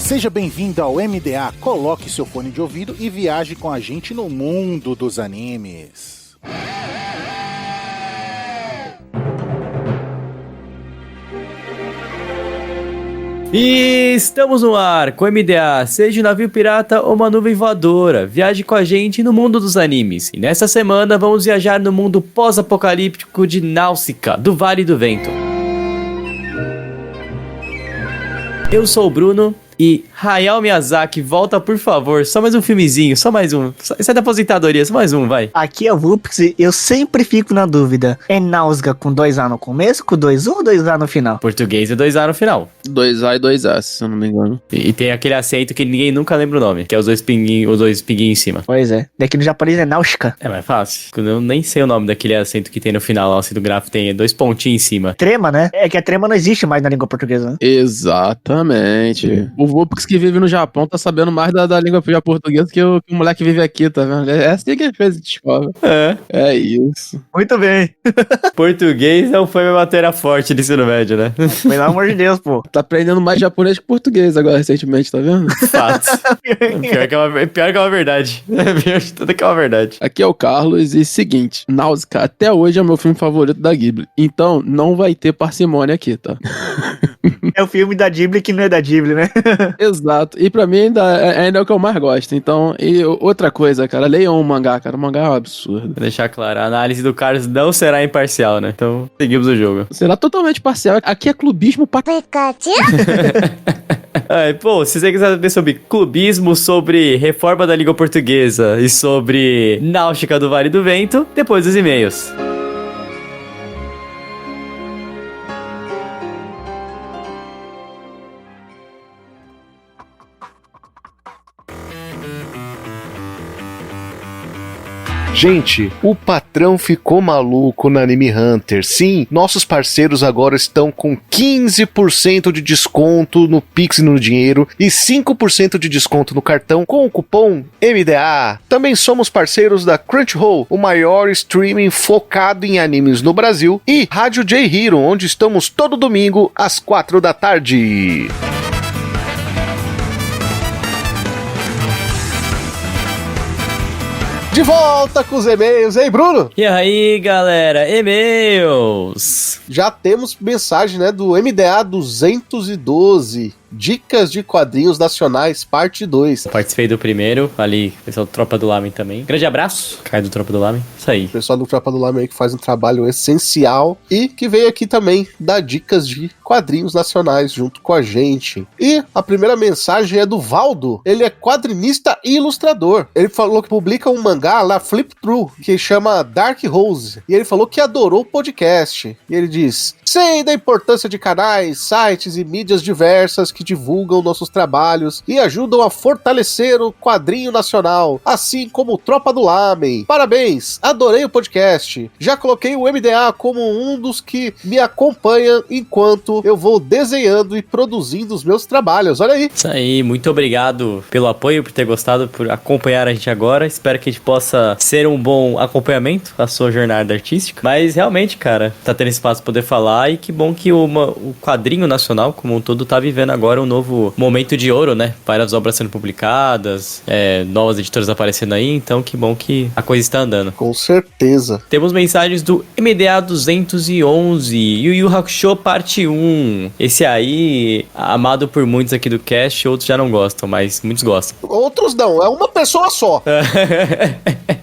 Seja bem-vindo ao MDA, coloque seu fone de ouvido e viaje com a gente no mundo dos animes. E estamos no ar com o MDA, seja um navio pirata ou uma nuvem voadora, viaje com a gente no mundo dos animes. E nessa semana vamos viajar no mundo pós-apocalíptico de Náusica, do Vale do Vento. Eu sou o Bruno e Hayao Miyazaki, volta por favor, só mais um filmezinho, só mais um. Sai da aposentadoria, só mais um, vai. Aqui é o Vupix e eu sempre fico na dúvida. É Náusea com 2A no começo, com 2U ou 2A no final? Português é 2A no final. 2A e 2A, se eu não me engano. E tem aquele acento que ninguém nunca lembra o nome, que é os dois pinguinhos em cima. Pois é. Daqui no japonês é Náusica. É mais fácil. Eu nem sei o nome daquele acento que tem no final, o acento gráfico tem dois pontinhos em cima. Trema, né? É que a trema não existe mais na língua portuguesa, né? Exatamente. O Vupix que vive no Japão tá sabendo mais da língua portuguesa que o moleque vive aqui, tá vendo? É assim que ele fez de escola. É isso. Muito bem. Português não foi minha matéria forte de ensino médio, né? Pelo amor de Deus, pô. Tá aprendendo mais japonês que português agora recentemente, tá vendo? Fato. Pior que é uma verdade. Pior de tudo que é uma verdade. Aqui é o Carlos e seguinte, Náusea até hoje é o meu filme favorito da Ghibli. Então não vai ter parcimônia aqui, tá? É o filme da Ghibli que não é da Ghibli, né? Exato. E pra mim ainda é o que eu mais gosto. Então, e outra coisa, cara, leiam um mangá, cara. O mangá é um absurdo. Vou deixar claro, a análise do Carlos não será imparcial, né? Então, seguimos o jogo. Será totalmente parcial. Aqui é clubismo pra... Pô, se você quiser saber sobre clubismo, sobre reforma da língua portuguesa e sobre Náusica do Vale do Vento, depois dos e-mails. Gente, o patrão ficou maluco na Anime Hunter. Sim, nossos parceiros agora estão com 15% de desconto no Pix e no dinheiro e 5% de desconto no cartão com o cupom MDA. Também somos parceiros da Crunchyroll, o maior streaming focado em animes no Brasil, e Rádio J Hero, onde estamos todo domingo às 4 da tarde. De volta com os e-mails, hein, Bruno? E aí, galera, e-mails! Já temos mensagem, né, do MDA 212. Dicas de quadrinhos nacionais, parte 2. Participei do primeiro, ali, pessoal do Tropa do Lamen também. Grande abraço, Caio do Tropa do Lamen. Isso aí. O pessoal do Tropa do Lamen aí que faz um trabalho essencial e que veio aqui também dar dicas de quadrinhos nacionais junto com a gente. E a primeira mensagem é do Valdo. Ele é quadrinista e ilustrador. Ele falou que publica um mangá lá, Flip Through, que chama Dark Rose. E ele falou que adorou o podcast. E ele diz: sei da importância de canais, sites e mídias diversas que divulgam nossos trabalhos e ajudam a fortalecer o quadrinho nacional, assim como o Tropa do Lamen. Parabéns, adorei o podcast. Já coloquei o MDA como um dos que me acompanha enquanto eu vou desenhando e produzindo os meus trabalhos. Olha aí. Isso aí, muito obrigado pelo apoio, por ter gostado, por acompanhar a gente agora. Espero que a gente possa ser um bom acompanhamento à sua jornada artística. Mas realmente, cara, tá tendo espaço pra poder falar e que bom que o quadrinho nacional como um todo tá vivendo agora um novo momento de ouro, né? Várias obras sendo publicadas, novas editoras aparecendo aí, então que bom que a coisa está andando. Com certeza. Temos mensagens do MDA 211, Yu Yu Hakusho parte 1. Esse aí, amado por muitos aqui do cast, outros já não gostam, mas muitos gostam. Outros não, é uma pessoa só.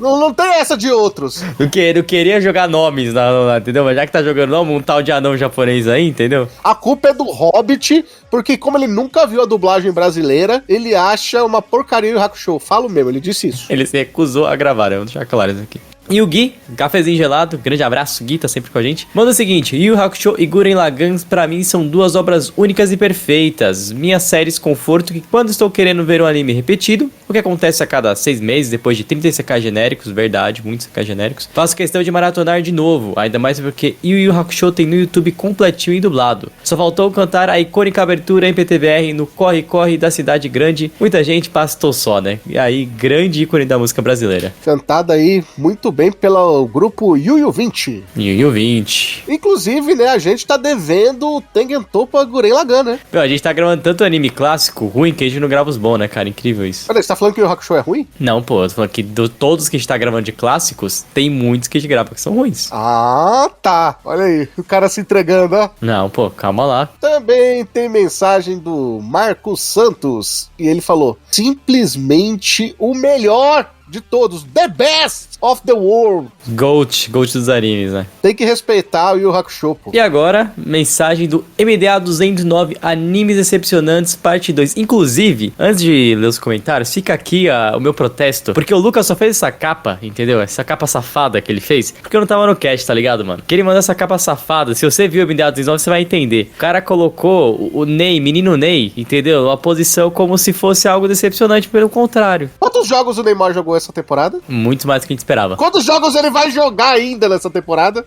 não tem essa de outros. Eu queria jogar nomes, entendeu? Mas já que tá jogando nome, um tal de anão japonês aí, entendeu? A culpa é do Hobbit, porque como ele nunca viu a dublagem brasileira, ele acha uma porcaria o Hakusho. Falo mesmo, ele disse isso. Ele se recusou a gravar, vamos deixar claro isso aqui. E o Gui, cafezinho gelado, grande abraço, Gui, tá sempre com a gente. Manda o seguinte: Yu Yu Hakusho e Gurren Lagann pra mim são duas obras únicas e perfeitas. Minhas séries conforto que quando estou querendo ver um anime repetido, o que acontece a cada 6 meses, depois de 30 CK genéricos, verdade, muitos CK genéricos, faço questão de maratonar de novo, ainda mais porque Yu Yu Hakusho tem no YouTube completinho e dublado. Só faltou cantar a icônica abertura em PTBR no Corre Corre da Cidade Grande. Muita gente pastou só, né? E aí, grande ícone da música brasileira. Cantada aí, muito bem também pelo grupo Yu 20. Yu 20. Inclusive, né, a gente tá devendo o Tengen Toppa Gurren Lagann, né? Meu, a gente tá gravando tanto anime clássico ruim que a gente não grava os bons, né, cara? Incrível isso. Olha, você tá falando que o Yu Hakusho é ruim? Não, pô, eu tô falando que todos que a gente tá gravando de clássicos, tem muitos que a gente grava que são ruins. Ah, tá. Olha aí, o cara se entregando, ó. Não, pô, calma lá. Também tem mensagem do Marcos Santos. E ele falou: simplesmente o melhor de todos. The best of the world. Goat dos animes, né? Tem que respeitar o Yu Hakusho, pô. E agora, mensagem do MDA 209, Animes Decepcionantes, parte 2. Inclusive, antes de ler os comentários, fica aqui o meu protesto, porque o Lucas só fez essa capa, entendeu? Essa capa safada que ele fez, porque eu não tava no cast, tá ligado, mano? Que ele mandou essa capa safada, se você viu o MDA 209, você vai entender. O cara colocou o Ney, menino Ney, entendeu? Uma posição como se fosse algo decepcionante, pelo contrário. Quantos jogos o Neymar jogou essa temporada? Muito mais do que a gente esperava. Quantos jogos ele vai jogar ainda nessa temporada?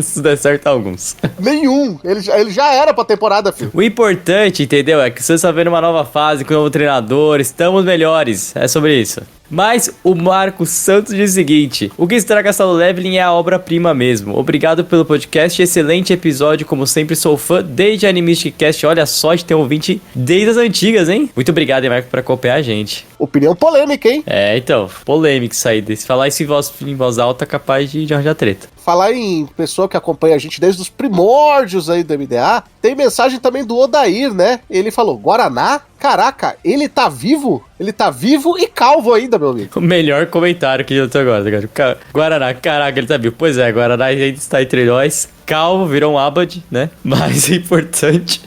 Se der certo, alguns. Nenhum. Ele já era pra temporada, filho. O importante, entendeu? É que você está vendo uma nova fase com um novo treinador, estamos melhores. É sobre isso. Mas o Marcos Santos diz o seguinte: o que estraga Solo Leveling é a obra-prima mesmo. Obrigado pelo podcast, excelente episódio, como sempre sou fã desde Animistic Cast. Olha só, de ter um ouvinte desde as antigas, hein? Muito obrigado, hein, Marco, por acompanhar a gente. Opinião polêmica, hein? É, então, polêmico isso aí. Se falar isso em voz alta, capaz de arranjar treta. Falar em pessoa que acompanha a gente desde os primórdios aí do MDA, tem mensagem também do Odair, né? Ele falou: Guaraná? Caraca, ele tá vivo? Ele tá vivo e calvo ainda, meu amigo. O melhor comentário que eu tô agora, cara. Guaraná, caraca, ele tá vivo. Pois é, Guaraná ainda está entre nós. Calvo, virou um Abad, né? Mas o importante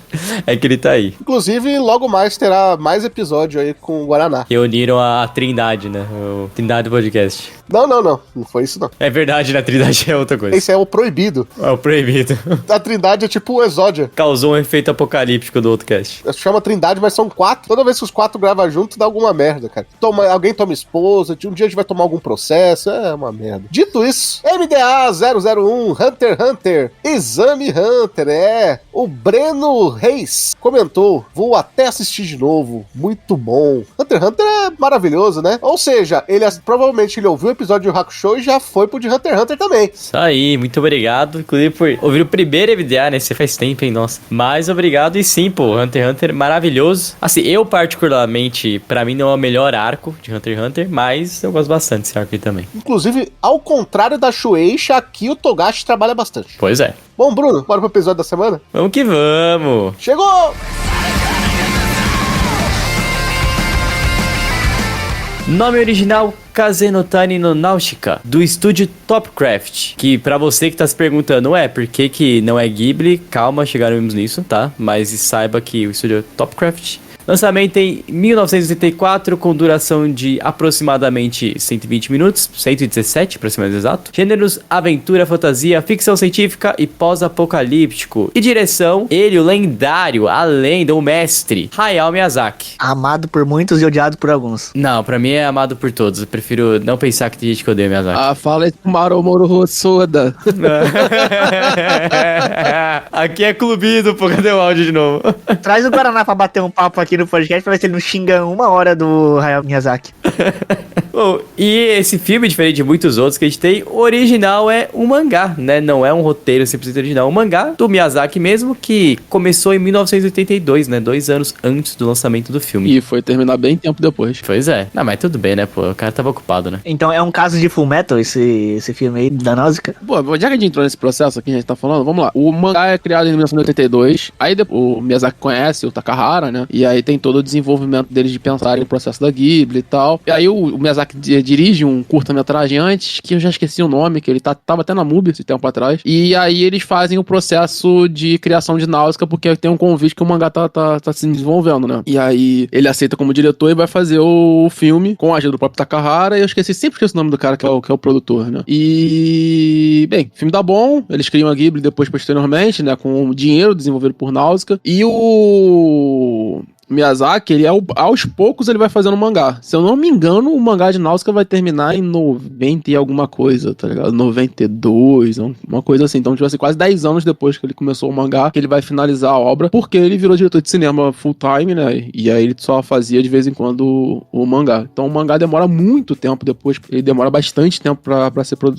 é que ele tá aí. Inclusive, logo mais terá mais episódio aí com o Guaraná. Reuniram a Trindade, né? O Trindade do podcast. Não. Não foi isso, não. É verdade, né? A Trindade é outra coisa. Esse é o proibido. É o proibido. A Trindade é tipo o Exódia. Causou um efeito apocalíptico do outro cast. Chama Trindade, mas são 4. Toda vez que os 4 gravam junto, dá alguma merda, cara. Alguém toma esposa, um dia a gente vai tomar algum processo, é uma merda. Dito isso, MDA 001, Hunter x Hunter, Exame Hunter, o Breno Reis comentou: vou até assistir de novo, muito bom. Hunter x Hunter é maravilhoso, né? Ou seja, provavelmente ele ouviu o episódio do Hakusho e já foi pro de Hunter x Hunter também. Isso aí, muito obrigado, inclusive por ouvir o primeiro MDA, né? Você faz tempo, hein, nossa. Mas obrigado, e sim, pô, Hunter x Hunter maravilhoso. Assim, eu particularmente, pra mim não é o melhor arco de Hunter x Hunter, mas eu gosto bastante desse arco aí também. Inclusive, ao contrário da Shueisha, aqui o Togashi trabalha bastante. Pois é. Bom, Bruno, bora pro episódio da semana? Vamos que vamos! Chegou! Nome original: Kazenotani no Nausicaa, do estúdio Topcraft. Que pra você que tá se perguntando, por que não é Ghibli? Calma, chegaremos nisso, tá? Mas saiba que o estúdio Topcraft. Lançamento em 1984, com duração de aproximadamente 120 minutos, 117 para ser mais exato. Gêneros: aventura, fantasia, ficção científica e pós-apocalíptico. E direção: ele, o lendário, a lenda, o mestre, Hayao Miyazaki. Amado por muitos e odiado por alguns. Não, pra mim é amado por todos. Eu prefiro não pensar que tem gente que odeia Miyazaki. Ah, fala isso com Maromoru Hosoda. Aqui é clubido, pô, cadê o áudio de novo? Traz o Guaraná pra bater um papo aqui no podcast pra ver se ele não xinga 1 hora do Hayao Miyazaki. Bom, e esse filme, diferente de muitos outros que a gente tem, o original é um mangá, né? Não é um roteiro 100% original. Um mangá do Miyazaki mesmo, que começou em 1982, né? 2 anos antes do lançamento do filme. E foi terminar bem tempo depois. Pois é. Não, mas tudo bem, né, pô? O cara tava ocupado, né? Então é um caso de Full Metal esse filme aí da Nausicaa? Pô, já que a gente entrou nesse processo aqui, a gente tá falando, vamos lá. O mangá é criado em 1982, aí depois, o Miyazaki conhece o Takahara, né? E aí tem todo o desenvolvimento deles de pensar no processo da Ghibli e tal. E aí o Miyazaki dirige um curta-metragem antes, que eu já esqueci o nome, que ele tava até na MUBI esse tempo atrás. E aí eles fazem o processo de criação de Nausicaa, porque tem um convite que o mangá tá se desenvolvendo, né? E aí ele aceita como diretor e vai fazer o filme com a ajuda do próprio Takahara. E eu sempre esqueço o nome do cara que é o produtor, né? E, bem, o filme dá bom. Eles criam a Ghibli depois, posteriormente, né? Com o dinheiro desenvolvido por Nausicaa. E Miyazaki, ele aos poucos ele vai fazendo mangá. Se eu não me engano, o mangá de Náusea vai terminar em 90 e alguma coisa, tá ligado? 92, uma coisa assim. Então, tipo assim, quase 10 anos depois que ele começou o mangá, que ele vai finalizar a obra, porque ele virou diretor de cinema full time, né? E aí ele só fazia de vez em quando o mangá. Então o mangá demora muito tempo depois, ele demora bastante tempo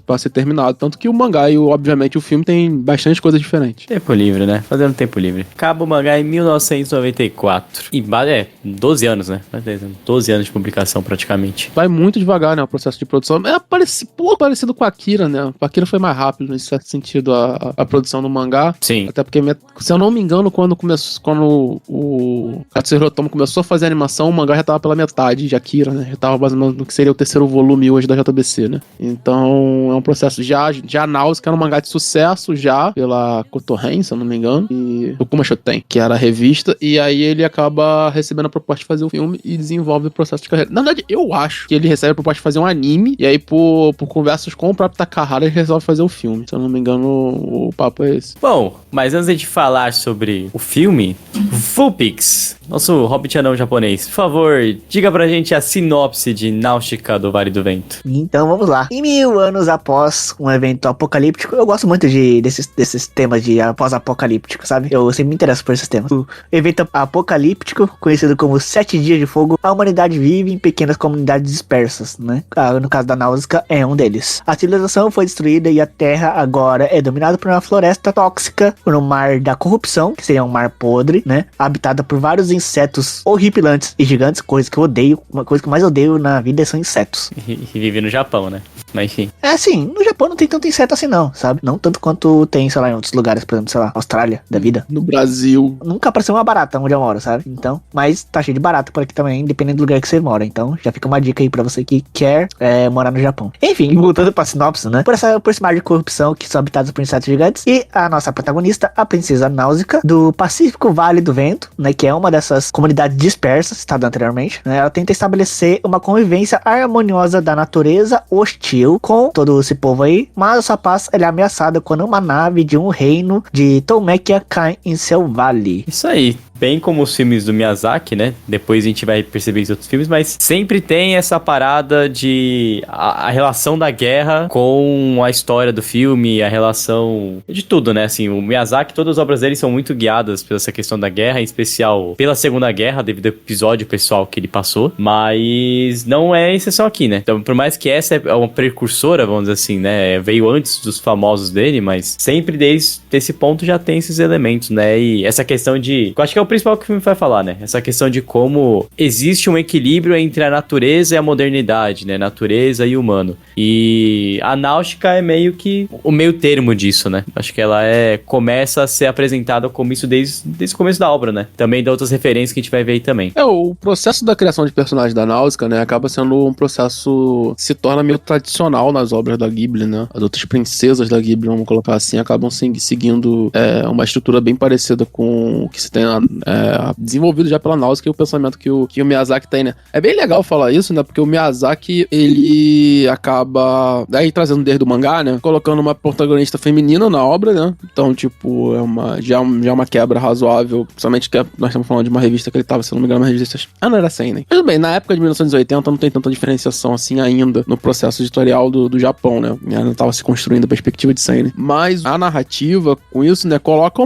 pra ser terminado. Tanto que o mangá e, obviamente, o filme tem bastante coisa diferente. Tempo livre, né? Fazendo tempo livre. Acaba o mangá em 1994. E 12 anos, né? 12 anos de publicação, praticamente. Vai muito devagar, né? O processo de produção. É parecido com a Akira, né? A Akira foi mais rápido nesse certo sentido, a produção do mangá. Sim. Até porque, se eu não me engano, quando o Katsuhiro Otomo começou a fazer a animação, o mangá já tava pela metade de Akira, né? Já tava mais ou menos no que seria o terceiro volume hoje da JBC, né? Então, é um processo. Já Náusea, que era um mangá de sucesso, já pela Kotohen, se eu não me engano, e Tokuma Shoten, que era a revista, e aí ele acaba recebendo a proposta de fazer o filme e desenvolve o processo de carreira. Na verdade, eu acho que ele recebe a proposta de fazer um anime, e aí por conversas com o próprio Takahara, ele resolve fazer o filme. Se eu não me engano, o papo é esse. Bom, mas antes de falar sobre o filme, Vulpix, nosso Hobbit anão japonês, por favor, diga pra gente a sinopse de Náutica do Vale do Vento. Então vamos lá. Em 1000 anos após um evento apocalíptico, eu gosto muito desses temas de pós-apocalíptico, sabe? Eu sempre me interesso por esses temas. O evento apocalíptico, conhecido como 7 Dias de Fogo, a humanidade vive em pequenas comunidades dispersas, né? No caso da Náusea, é um deles. A civilização foi destruída e a Terra agora é dominada por uma floresta tóxica, por um mar da corrupção, que seria um mar podre, né? Habitada por vários insetos horripilantes e gigantes, coisa que eu odeio. Uma coisa que eu mais odeio na vida são insetos. E vive no Japão, né? Mas enfim. É assim, no Japão não tem tanto inseto assim não, sabe? Não tanto quanto tem, sei lá, em outros lugares, por exemplo, sei lá, Austrália da vida. No Brasil. Nunca apareceu uma barata onde eu moro, sabe? Então, mas tá cheio de barata por aqui também, dependendo do lugar que você mora. Então, já fica uma dica aí pra você que quer morar no Japão. Enfim, voltando pra sinopse, né? Por esse mar de corrupção que são habitados por insetos gigantes. E a nossa protagonista, a princesa Náusea, do Pacífico Vale do Vento, né? Que é uma dessas comunidades dispersas, citado anteriormente, né? Ela tenta estabelecer uma convivência harmoniosa da natureza hostil com todo esse povo aí, mas a sua paz ela é ameaçada quando uma nave de um reino de Tolmekia cai em seu vale. Isso aí. Bem como os filmes do Miyazaki, né? Depois a gente vai perceber isso em outros filmes, mas sempre tem essa parada de a relação da guerra com a história do filme, a relação de tudo, né? Assim, o Miyazaki, todas as obras dele são muito guiadas por essa questão da guerra, em especial pela Segunda Guerra, devido ao episódio pessoal que ele passou, mas não é exceção aqui, né? Então, por mais que essa é uma precursora, vamos dizer assim, né? Veio antes dos famosos dele, mas sempre desde esse ponto já tem esses elementos, né? E essa questão de... Eu acho que é o principal que o filme vai falar, né? Essa questão de como existe um equilíbrio entre a natureza e a modernidade, né? Natureza e humano. E a Náutica é meio que o meio termo disso, né? Acho que ela começa a ser apresentada como isso desde o começo da obra, né? Também dá outras referências que a gente vai ver aí também. O processo da criação de personagens da Náusea, né? Acaba sendo um processo... se torna meio tradicional nas obras da Ghibli, né? As outras princesas da Ghibli, vamos colocar assim, acabam seguindo uma estrutura bem parecida com o que se tem desenvolvido já pela Náusea, que é o pensamento que o Miyazaki tem, né? É bem legal falar isso, né? Porque o Miyazaki, ele acaba daí trazendo desde o mangá, né? Colocando uma protagonista feminina na obra, né? Então, tipo, já é uma quebra razoável, principalmente que nós estamos falando de uma revista que ele tava, se não me engano, uma revista... não era Seinen. Mas bem, na época de 1980 não tem tanta diferenciação assim ainda no processo editorial do Japão, né? Ainda tava se construindo a perspectiva de Seinen. Mas a narrativa, com isso, né? Coloca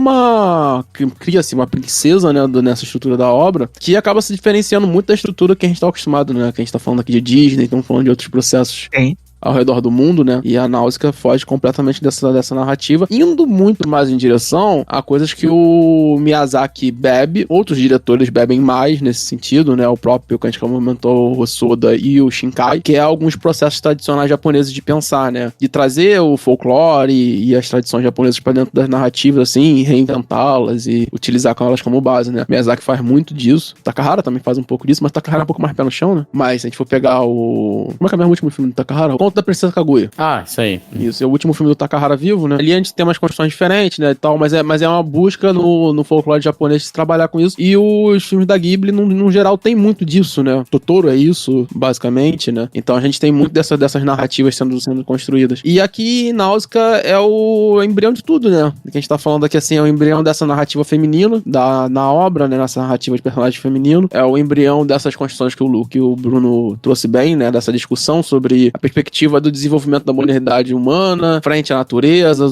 cria-se uma princesa, né? Nessa estrutura da obra, que acaba se diferenciando muito da estrutura que a gente tá acostumado, né? Que a gente tá falando aqui de Disney, estamos falando de outros processos. Sim. Ao redor do mundo, né? E a Náusea foge completamente dessa narrativa, indo muito mais em direção a coisas que o Miyazaki bebe, outros diretores bebem mais nesse sentido, né? O próprio, que a gente comentou, o Hosoda e o Shinkai, que é alguns processos tradicionais japoneses de pensar, né? De trazer o folclore e as tradições japonesas para dentro das narrativas, assim, reinventá-las e utilizar elas como base, né? Miyazaki faz muito disso. Takahara também faz um pouco disso, mas Takahara é um pouco mais pé no chão, né? Mas se a gente for pegar como é que é o último filme do Takahara? Conto da Princesa Kaguya. Ah, isso aí. Isso, é o último filme do Takahara vivo, né? Ali a gente tem umas construções diferentes, né, e tal, mas é uma busca no folclore japonês de se trabalhar com isso. E os filmes da Ghibli, no geral, tem muito disso, né? Totoro é isso, basicamente, né? Então a gente tem muito dessas narrativas sendo construídas. E aqui, Náusicaa é o embrião de tudo, né? O que a gente tá falando aqui, assim, é o embrião dessa narrativa feminina, na obra, né? Nessa narrativa de personagem feminino. É o embrião dessas construções que o Bruno trouxe bem, né? Dessa discussão sobre a perspectiva do desenvolvimento da modernidade humana, frente à natureza,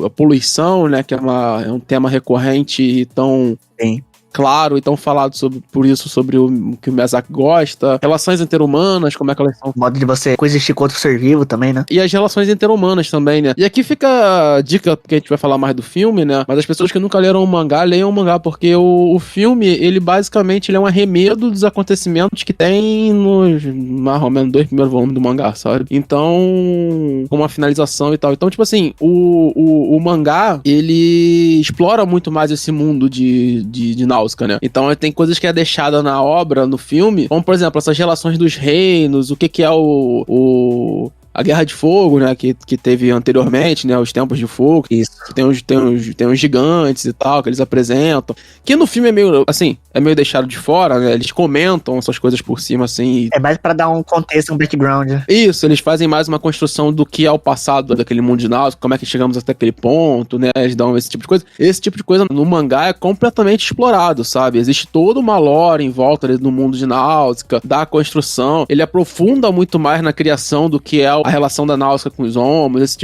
a poluição, né? Que é um tema recorrente e tão... Sim. Claro, e tão falado sobre o que o Miyazaki gosta, relações interhumanas, como é que elas são. O modo de você coexistir com outro ser vivo também, né? E as relações interhumanas também, né? E aqui fica a dica, porque a gente vai falar mais do filme, né? Mas as pessoas que nunca leram o mangá, leiam o mangá, porque o filme, ele basicamente ele é um arremedo dos acontecimentos que tem nos mais ou menos 2 primeiros volumes do mangá, sabe? Então, com uma finalização e tal. Então, tipo assim, o mangá, ele explora muito mais esse mundo de Náusicaa, né? Então tem coisas que é deixada na obra, no filme, como por exemplo, essas relações dos reinos, o que é a Guerra de Fogo, né, que teve anteriormente, né, os Tempos de Fogo. Isso. Tem uns gigantes e tal, que eles apresentam. Que no filme é meio, assim, deixado de fora, né, eles comentam essas coisas por cima, assim. É mais pra dar um contexto, um background. Isso, eles fazem mais uma construção do que é o passado daquele mundo de Náusicaa, como é que chegamos até aquele ponto, né, eles dão esse tipo de coisa. Esse tipo de coisa no mangá é completamente explorado, sabe? Existe toda uma lore em volta ali no mundo de Náusicaa, da construção. Ele aprofunda muito mais na criação do que é a relação da Náusicaa com os homens, esse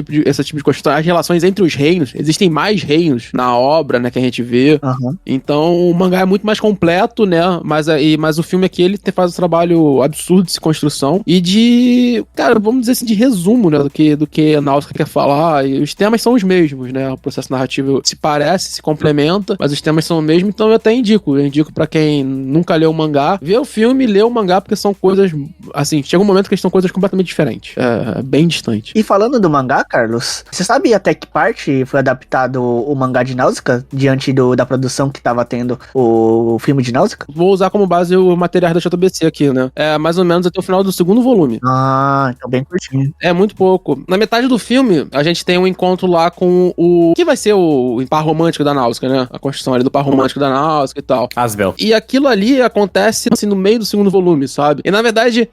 tipo de construção, as relações entre os reinos, existem mais reinos na obra, né, que a gente vê. Uhum. Então o mangá é muito mais completo, né, mas o filme aqui, ele faz um trabalho absurdo de construção e de, cara, vamos dizer assim, de resumo, né, do que a Náusicaa quer falar, e os temas são os mesmos, né, o processo narrativo se parece, se complementa, mas os temas são os mesmos, então eu até indico pra quem nunca leu o mangá, ver o filme e ler o mangá, porque são coisas, assim, chega um momento que são coisas completamente diferentes. Bem distante. E falando do mangá, Carlos, você sabe até que parte foi adaptado o mangá de Náusicaa diante da produção que tava tendo o filme de Náusicaa? Vou usar como base o material da JBC aqui, né? É mais ou menos até o final do 2º volume. Ah, então bem curtinho. É muito pouco. Na metade do filme, a gente tem um encontro lá com o que vai ser o par romântico da Náusicaa, né? A construção ali do par romântico da Náusicaa e tal. Asbel. E aquilo ali acontece, assim, no meio do 2º volume, sabe? E na verdade,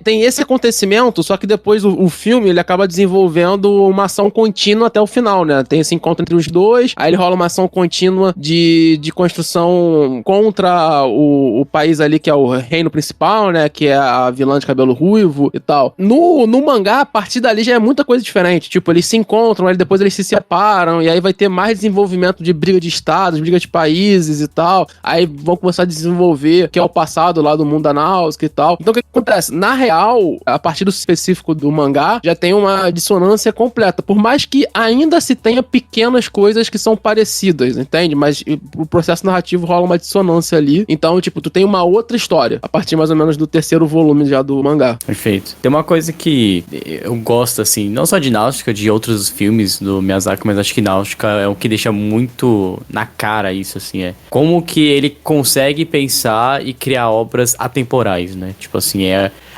tem esse acontecimento, só que depois o filme, ele acaba desenvolvendo uma ação contínua até o final, né? Tem esse encontro entre os dois, aí ele rola uma ação contínua de construção contra o país ali, que é o reino principal, né? Que é a vilã de cabelo ruivo e tal. No mangá, a partir dali já é muita coisa diferente. Tipo, eles se encontram, aí depois eles se separam, e aí vai ter mais desenvolvimento de briga de estados, briga de países e tal. Aí vão começar a desenvolver que é o passado lá do mundo da Náusicaa e tal. Então o que acontece? Na real, a partir do específico do mangá, já tem uma dissonância completa. Por mais que ainda se tenha pequenas coisas que são parecidas, entende? Mas o processo narrativo rola uma dissonância ali. Então, tipo, tu tem uma outra história. A partir mais ou menos do 3º volume já do mangá. Perfeito. Tem uma coisa que eu gosto, assim, não só de Náusicaa, de outros filmes do Miyazaki, mas acho que Náusicaa é o que deixa muito na cara isso, assim, como que ele consegue pensar e criar obras atemporais, né? Tipo assim,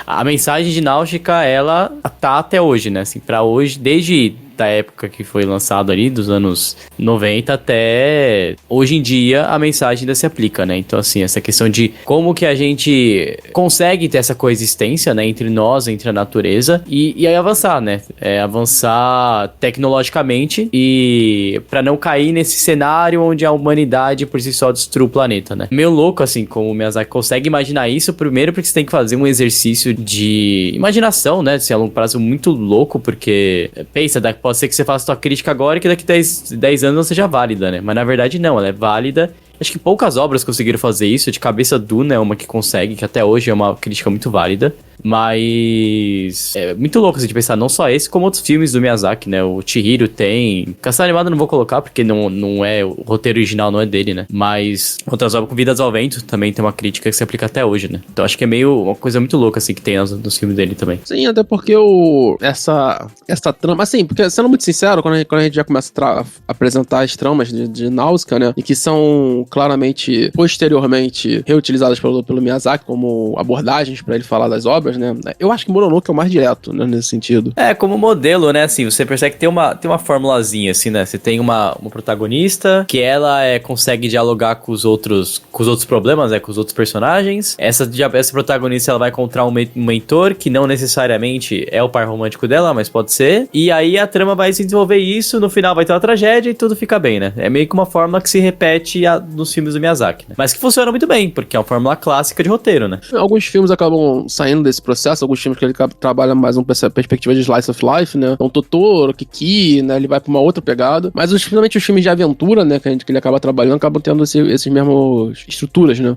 a mensagem de Náusicaa, ela tá até hoje, né? Assim, pra hoje, desde da época que foi lançado ali, dos anos 90 até hoje em dia, a mensagem ainda se aplica, né? Então, assim, essa questão de como que a gente consegue ter essa coexistência, né? Entre nós, entre a natureza e aí avançar, né? Avançar tecnologicamente e pra não cair nesse cenário onde a humanidade por si só destrua o planeta, né? Meio louco, assim, como o Miyazaki consegue imaginar isso, primeiro porque você tem que fazer um exercício de imaginação, né? Assim, a longo prazo muito louco, porque pensa, pode ser que você faça sua crítica agora e que daqui 10 anos não seja válida, né? Mas na verdade não, ela é válida. Acho que poucas obras conseguiram fazer isso. De cabeça, Duna é uma que consegue, que até hoje é uma crítica muito válida. Mas é muito louco assim, de pensar, não só esse, como outros filmes do Miyazaki, né? O Chihiro tem... Caçada Animada eu não vou colocar, porque não é... O roteiro original não é dele, né? Mas outras obras, com Vidas ao Vento, também tem uma crítica que se aplica até hoje, né? Então acho que é meio uma coisa muito louca, assim, que tem nos filmes dele também. Sim, até porque essa trama... Assim, porque, sendo muito sincero, quando a gente já começa a apresentar as tramas de Náusicaa, né? E que são claramente, posteriormente, reutilizadas pelo Miyazaki como abordagens pra ele falar das obras, obras, né? Eu acho que Mononoke é o mais direto, né, nesse sentido. Como modelo, né, assim, você percebe que tem uma formulazinha, assim, né? Você tem uma protagonista que ela consegue dialogar com os outros problemas, né, com os outros personagens. Essa protagonista, ela vai encontrar um mentor que não necessariamente é o par romântico dela, mas pode ser. E aí a trama vai se desenvolver isso, no final vai ter uma tragédia e tudo fica bem, né? É meio que uma fórmula que se repete nos filmes do Miyazaki, né? Mas que funciona muito bem, porque é uma fórmula clássica de roteiro, né? Alguns filmes acabam saindo desse processo, alguns filmes que ele trabalha mais uma perspectiva de slice of life, né? Então, Totoro, Kiki, né? Ele vai pra uma outra pegada. Mas, principalmente os filmes de aventura, né? Que ele acaba trabalhando, acabam tendo esses mesmos estruturas, né?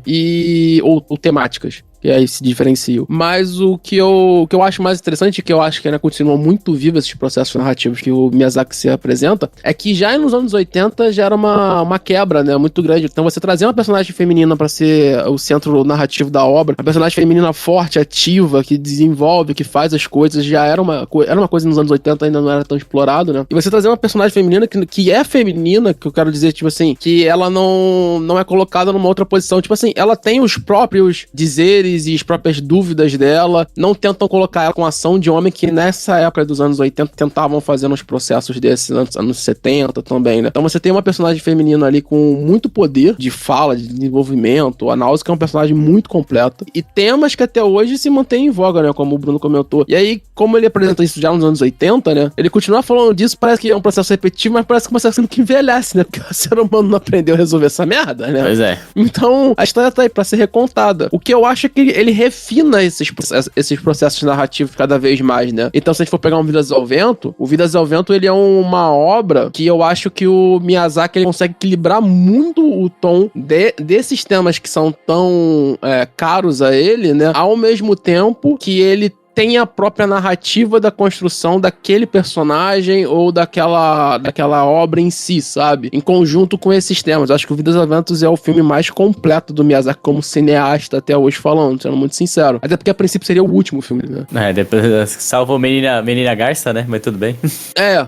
Ou temáticas. Que aí se diferenciam. Mas o que eu acho mais interessante, que eu acho que ainda continua muito vivo esses processos narrativos que o Miyazaki se apresenta, é que já nos anos 80 já era uma quebra, né, muito grande. Então você trazer uma personagem feminina pra ser o centro narrativo da obra, uma personagem feminina forte, ativa, que desenvolve, que faz as coisas, já era uma coisa nos anos 80, ainda não era tão explorado, né. E você trazer uma personagem feminina que é feminina, que eu quero dizer, tipo assim, que ela não é colocada numa outra posição, tipo assim, ela tem os próprios dizeres e as próprias dúvidas dela, não tentam colocar ela com ação de homem que nessa época dos anos 80 tentavam fazer nos processos desses anos 70 também, né? Então você tem uma personagem feminina ali com muito poder de fala, de desenvolvimento, a Náusea é um personagem muito completo, e temas que até hoje se mantêm em voga, né? Como o Bruno comentou. E aí, como ele apresenta isso já nos anos 80, né? Ele continua falando disso, parece que é um processo repetitivo, mas parece que é um processo que envelhece, né? Porque o ser humano não aprendeu a resolver essa merda, né? Pois é. Então, a história tá aí pra ser recontada. O que eu acho é que ele refina esses processos narrativos cada vez mais, né? Então, se a gente for pegar um Vidas ao Vento, o Vidas ao Vento, ele é uma obra que eu acho que o Miyazaki, ele consegue equilibrar muito o tom desses temas que são tão caros a ele, né? Ao mesmo tempo que ele tem a própria narrativa da construção daquele personagem ou daquela obra em si, sabe? Em conjunto com esses temas. Acho que o Vidas ao Vento é o filme mais completo do Miyazaki como cineasta até hoje falando, sendo muito sincero. Até porque a princípio seria o último filme, né? Depois salvou Menina Garça, né? Mas tudo bem.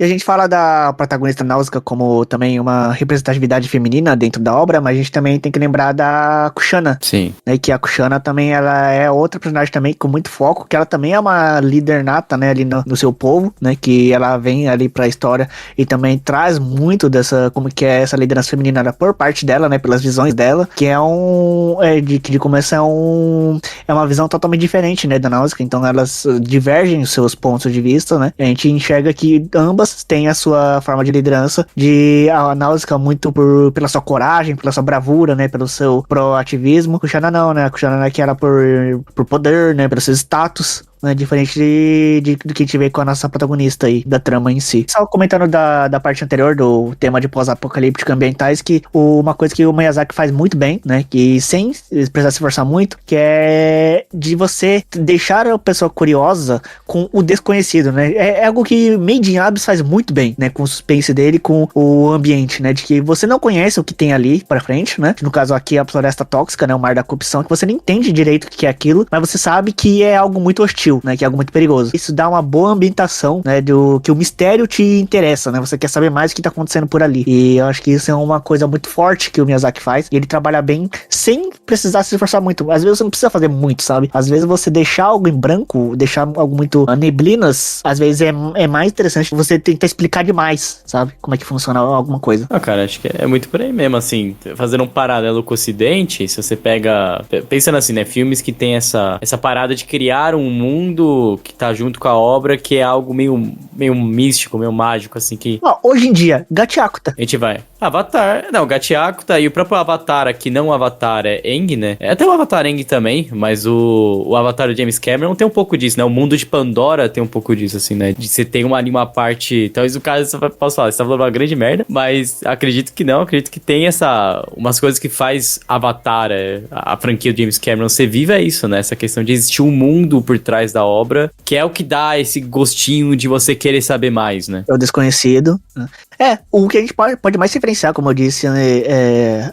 E a gente fala da protagonista Náusea como também uma representatividade feminina dentro da obra, mas a gente também tem que lembrar da Kushana. Sim. Né? Que a Kushana também, ela é outra personagem também com muito foco, que ela também é uma líder nata, né, ali no seu povo, né, que ela vem ali pra história e também traz muito dessa, como que é essa liderança feminina por parte dela, né, pelas visões dela, que é de começo é uma visão totalmente diferente, né, da Náusea, então elas divergem os seus pontos de vista, né, a gente enxerga que ambas têm a sua forma de liderança, a Náusea muito pela sua coragem, pela sua bravura, né, pelo seu proativismo, Kushana não, né, a Kushana que era por poder, né, pelo seu status, né, diferente do que a gente vê com a nossa protagonista aí, da trama em si. Só comentando da parte anterior, do tema de pós-apocalíptico ambientais, que uma coisa que o Miyazaki faz muito bem, né, que sem precisar se esforçar muito, que é de você deixar a pessoa curiosa com o desconhecido, né, é algo que Made in Abyss faz muito bem, né, com o suspense dele, com o ambiente, né, de que você não conhece o que tem ali pra frente, né, no caso aqui a floresta tóxica, né, o mar da corrupção, que você não entende direito o que é aquilo, mas você sabe que é algo muito hostil, né, que é algo muito perigoso. Isso dá uma boa ambientação, né, que o mistério te interessa, né, você quer saber mais o que tá acontecendo por ali. E eu acho que isso é uma coisa muito forte que o Miyazaki faz, e ele trabalha bem sem precisar se esforçar muito. Às vezes você não precisa fazer muito, sabe? Às vezes você deixar algo em branco, deixar algo muito neblinas, às vezes é mais interessante você tentar explicar demais, sabe? Como é que funciona alguma coisa. Cara, acho que é muito por aí mesmo, assim, fazendo um paralelo com o Ocidente, se você pega, pensando assim, né, filmes que tem essa parada de criar um mundo que tá junto com a obra, que é algo meio místico, meio mágico, assim, que... Hoje em dia, Gachiakuta. A gente vai... Avatar, não, Gachiakuta e o próprio Avatar aqui, não o Avatar é Aang, né? É até o Avatar Aang também, mas o Avatar do James Cameron tem um pouco disso, né? O mundo de Pandora tem um pouco disso, assim, né? De você ter uma parte... Talvez o caso, posso falar, você tá falando uma grande merda, mas acredito que não, acredito que tem umas coisas que faz Avatar, a franquia do James Cameron ser viva, é isso, né? Essa questão de existir um mundo por trás da obra, que é o que dá esse gostinho de você querer saber mais, né? É o desconhecido. O que a gente pode mais referenciar, como eu disse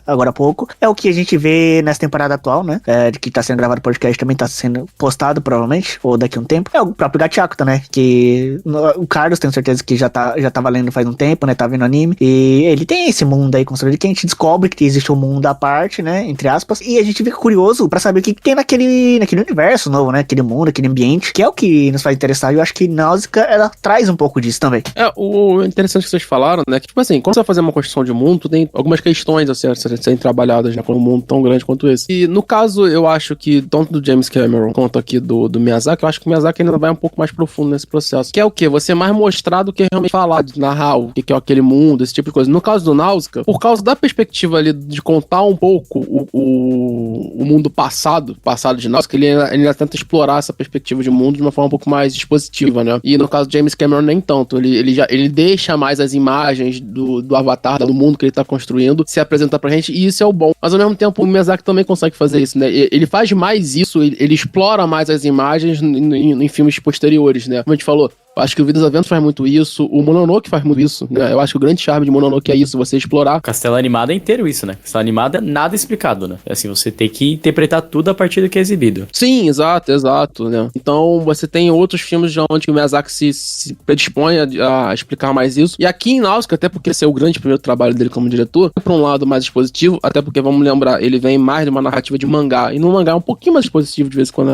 agora há pouco, é o que a gente vê nessa temporada atual, né? De que tá sendo gravado o podcast, também tá sendo postado, provavelmente, ou daqui a um tempo. É o próprio Gachakuta, né? Que o Carlos, tenho certeza que já tá valendo faz um tempo, né? Tá vendo anime. E ele tem esse mundo aí construído que a gente descobre que existe um mundo à parte, né? Entre aspas. E a gente fica curioso pra saber o que tem naquele universo novo, né? Aquele mundo, aquele ambiente, que é o que nos faz interessar. E eu acho que Náusea, ela traz um pouco disso também. O interessante que vocês falaram, né? Que, tipo assim, quando você vai fazer uma construção de mundo, tu tem algumas questões a serem trabalhadas já com um mundo tão grande quanto esse. E, no caso, eu acho que, tanto do James Cameron quanto aqui do Miyazaki, eu acho que o Miyazaki ainda vai um pouco mais profundo nesse processo. Que é o quê? Você mais mostrar do que realmente falar, de narrar o que é aquele mundo, esse tipo de coisa. No caso do Náusea, por causa da perspectiva ali de contar um pouco o mundo passado de Náusea, ele ainda tenta explorar essa perspectiva de mundo de uma forma um pouco mais expositiva, né? E no caso do James Cameron, nem tanto. Ele deixa mais as imagens do Avatar, do mundo que ele tá construindo, se apresentar pra gente, e isso é o bom. Mas ao mesmo tempo, o Miyazaki também consegue fazer isso, né? Ele faz mais isso, ele explora mais as imagens em filmes posteriores, né? Como a gente falou, eu acho que o Vidas ao Vento faz muito isso, o Mononoke faz muito isso, né? Eu acho que o grande charme de Mononoke é isso, você explorar. O Castelo Animado é inteiro isso, né? Castelo Animado é nada explicado, né? É assim, você tem que interpretar tudo a partir do que é exibido. Sim, exato, né? Então, você tem outros filmes onde o Miyazaki se predispõe a explicar mais isso. E aqui em Náusea, até porque esse é o grande primeiro trabalho dele como diretor, é pra um lado mais expositivo, até porque, vamos lembrar, ele vem mais de uma narrativa de mangá. E no mangá é um pouquinho mais expositivo, de vez em quando,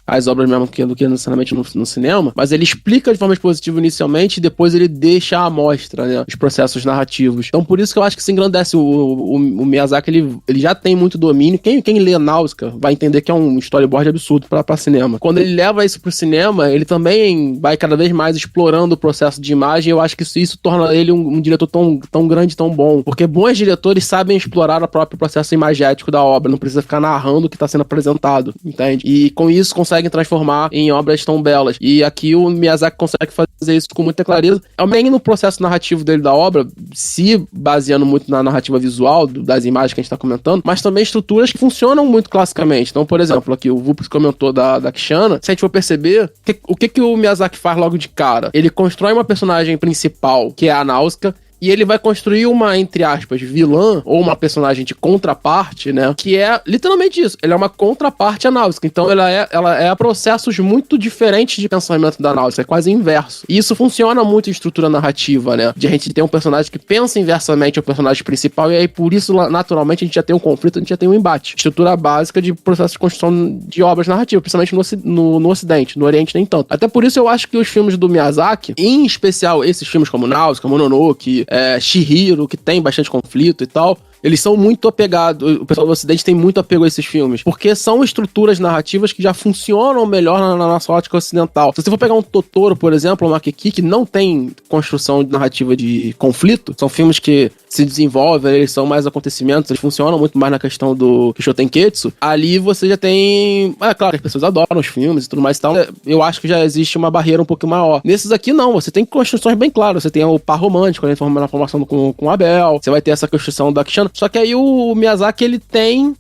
as obras mesmo do que necessariamente no cinema. Mas ele explica de forma expositiva inicialmente e depois ele deixa à mostra, né, os processos narrativos. Então por isso que eu acho que se engrandece o Miyazaki, ele já tem muito domínio. Quem lê Náusea vai entender que é um storyboard absurdo pra cinema. Quando ele leva isso pro cinema, ele também vai cada vez mais explorando o processo de imagem. Eu acho que isso torna ele um diretor tão grande, tão bom. Porque bons diretores sabem explorar o próprio processo imagético da obra, não precisa ficar narrando o que está sendo apresentado, entende? E com isso conseguem transformar em obras tão belas. E aqui o Miyazaki consegue fazer isso com muita clareza. Também no processo narrativo dele da obra, se baseando muito na narrativa visual das imagens que a gente está comentando, mas também estruturas que funcionam muito classicamente. Então, por exemplo, aqui o Vups comentou da Kishana. Se a gente for perceber, o que o Miyazaki faz logo de cara? Ele constrói uma personagem principal, que é a Náusea, e ele vai construir uma, entre aspas, vilã, ou uma personagem de contraparte, né? Que é literalmente isso. Ela é uma contraparte à Náusea. Então ela é processos muito diferentes de pensamento da Náusea. É quase inverso. E isso funciona muito em estrutura narrativa, né? De a gente ter um personagem que pensa inversamente ao personagem principal, e aí por isso, naturalmente, a gente já tem um conflito, a gente já tem um embate. Estrutura básica de processo de construção de obras narrativas, principalmente no Ocidente. No Oriente, nem tanto. Até por isso eu acho que os filmes do Miyazaki, em especial esses filmes como Náusea, Mononoke, Chihiro, que tem bastante conflito e tal, eles são muito apegados, o pessoal do Ocidente tem muito apego a esses filmes, porque são estruturas narrativas que já funcionam melhor na nossa ótica ocidental. Se você for pegar um Totoro, por exemplo, um Makeki, que não tem construção narrativa de conflito, são filmes que se desenvolvem, eles são mais acontecimentos, eles funcionam muito mais na questão do Kishotenketsu, ali você já tem... É claro que as pessoas adoram os filmes e tudo mais e tal, eu acho que já existe uma barreira um pouco maior. Nesses aqui não, você tem construções bem claras, você tem o par romântico, né, na formação com Abel, você vai ter essa construção da Kishana. Só que aí o Miyazaki, ele tem,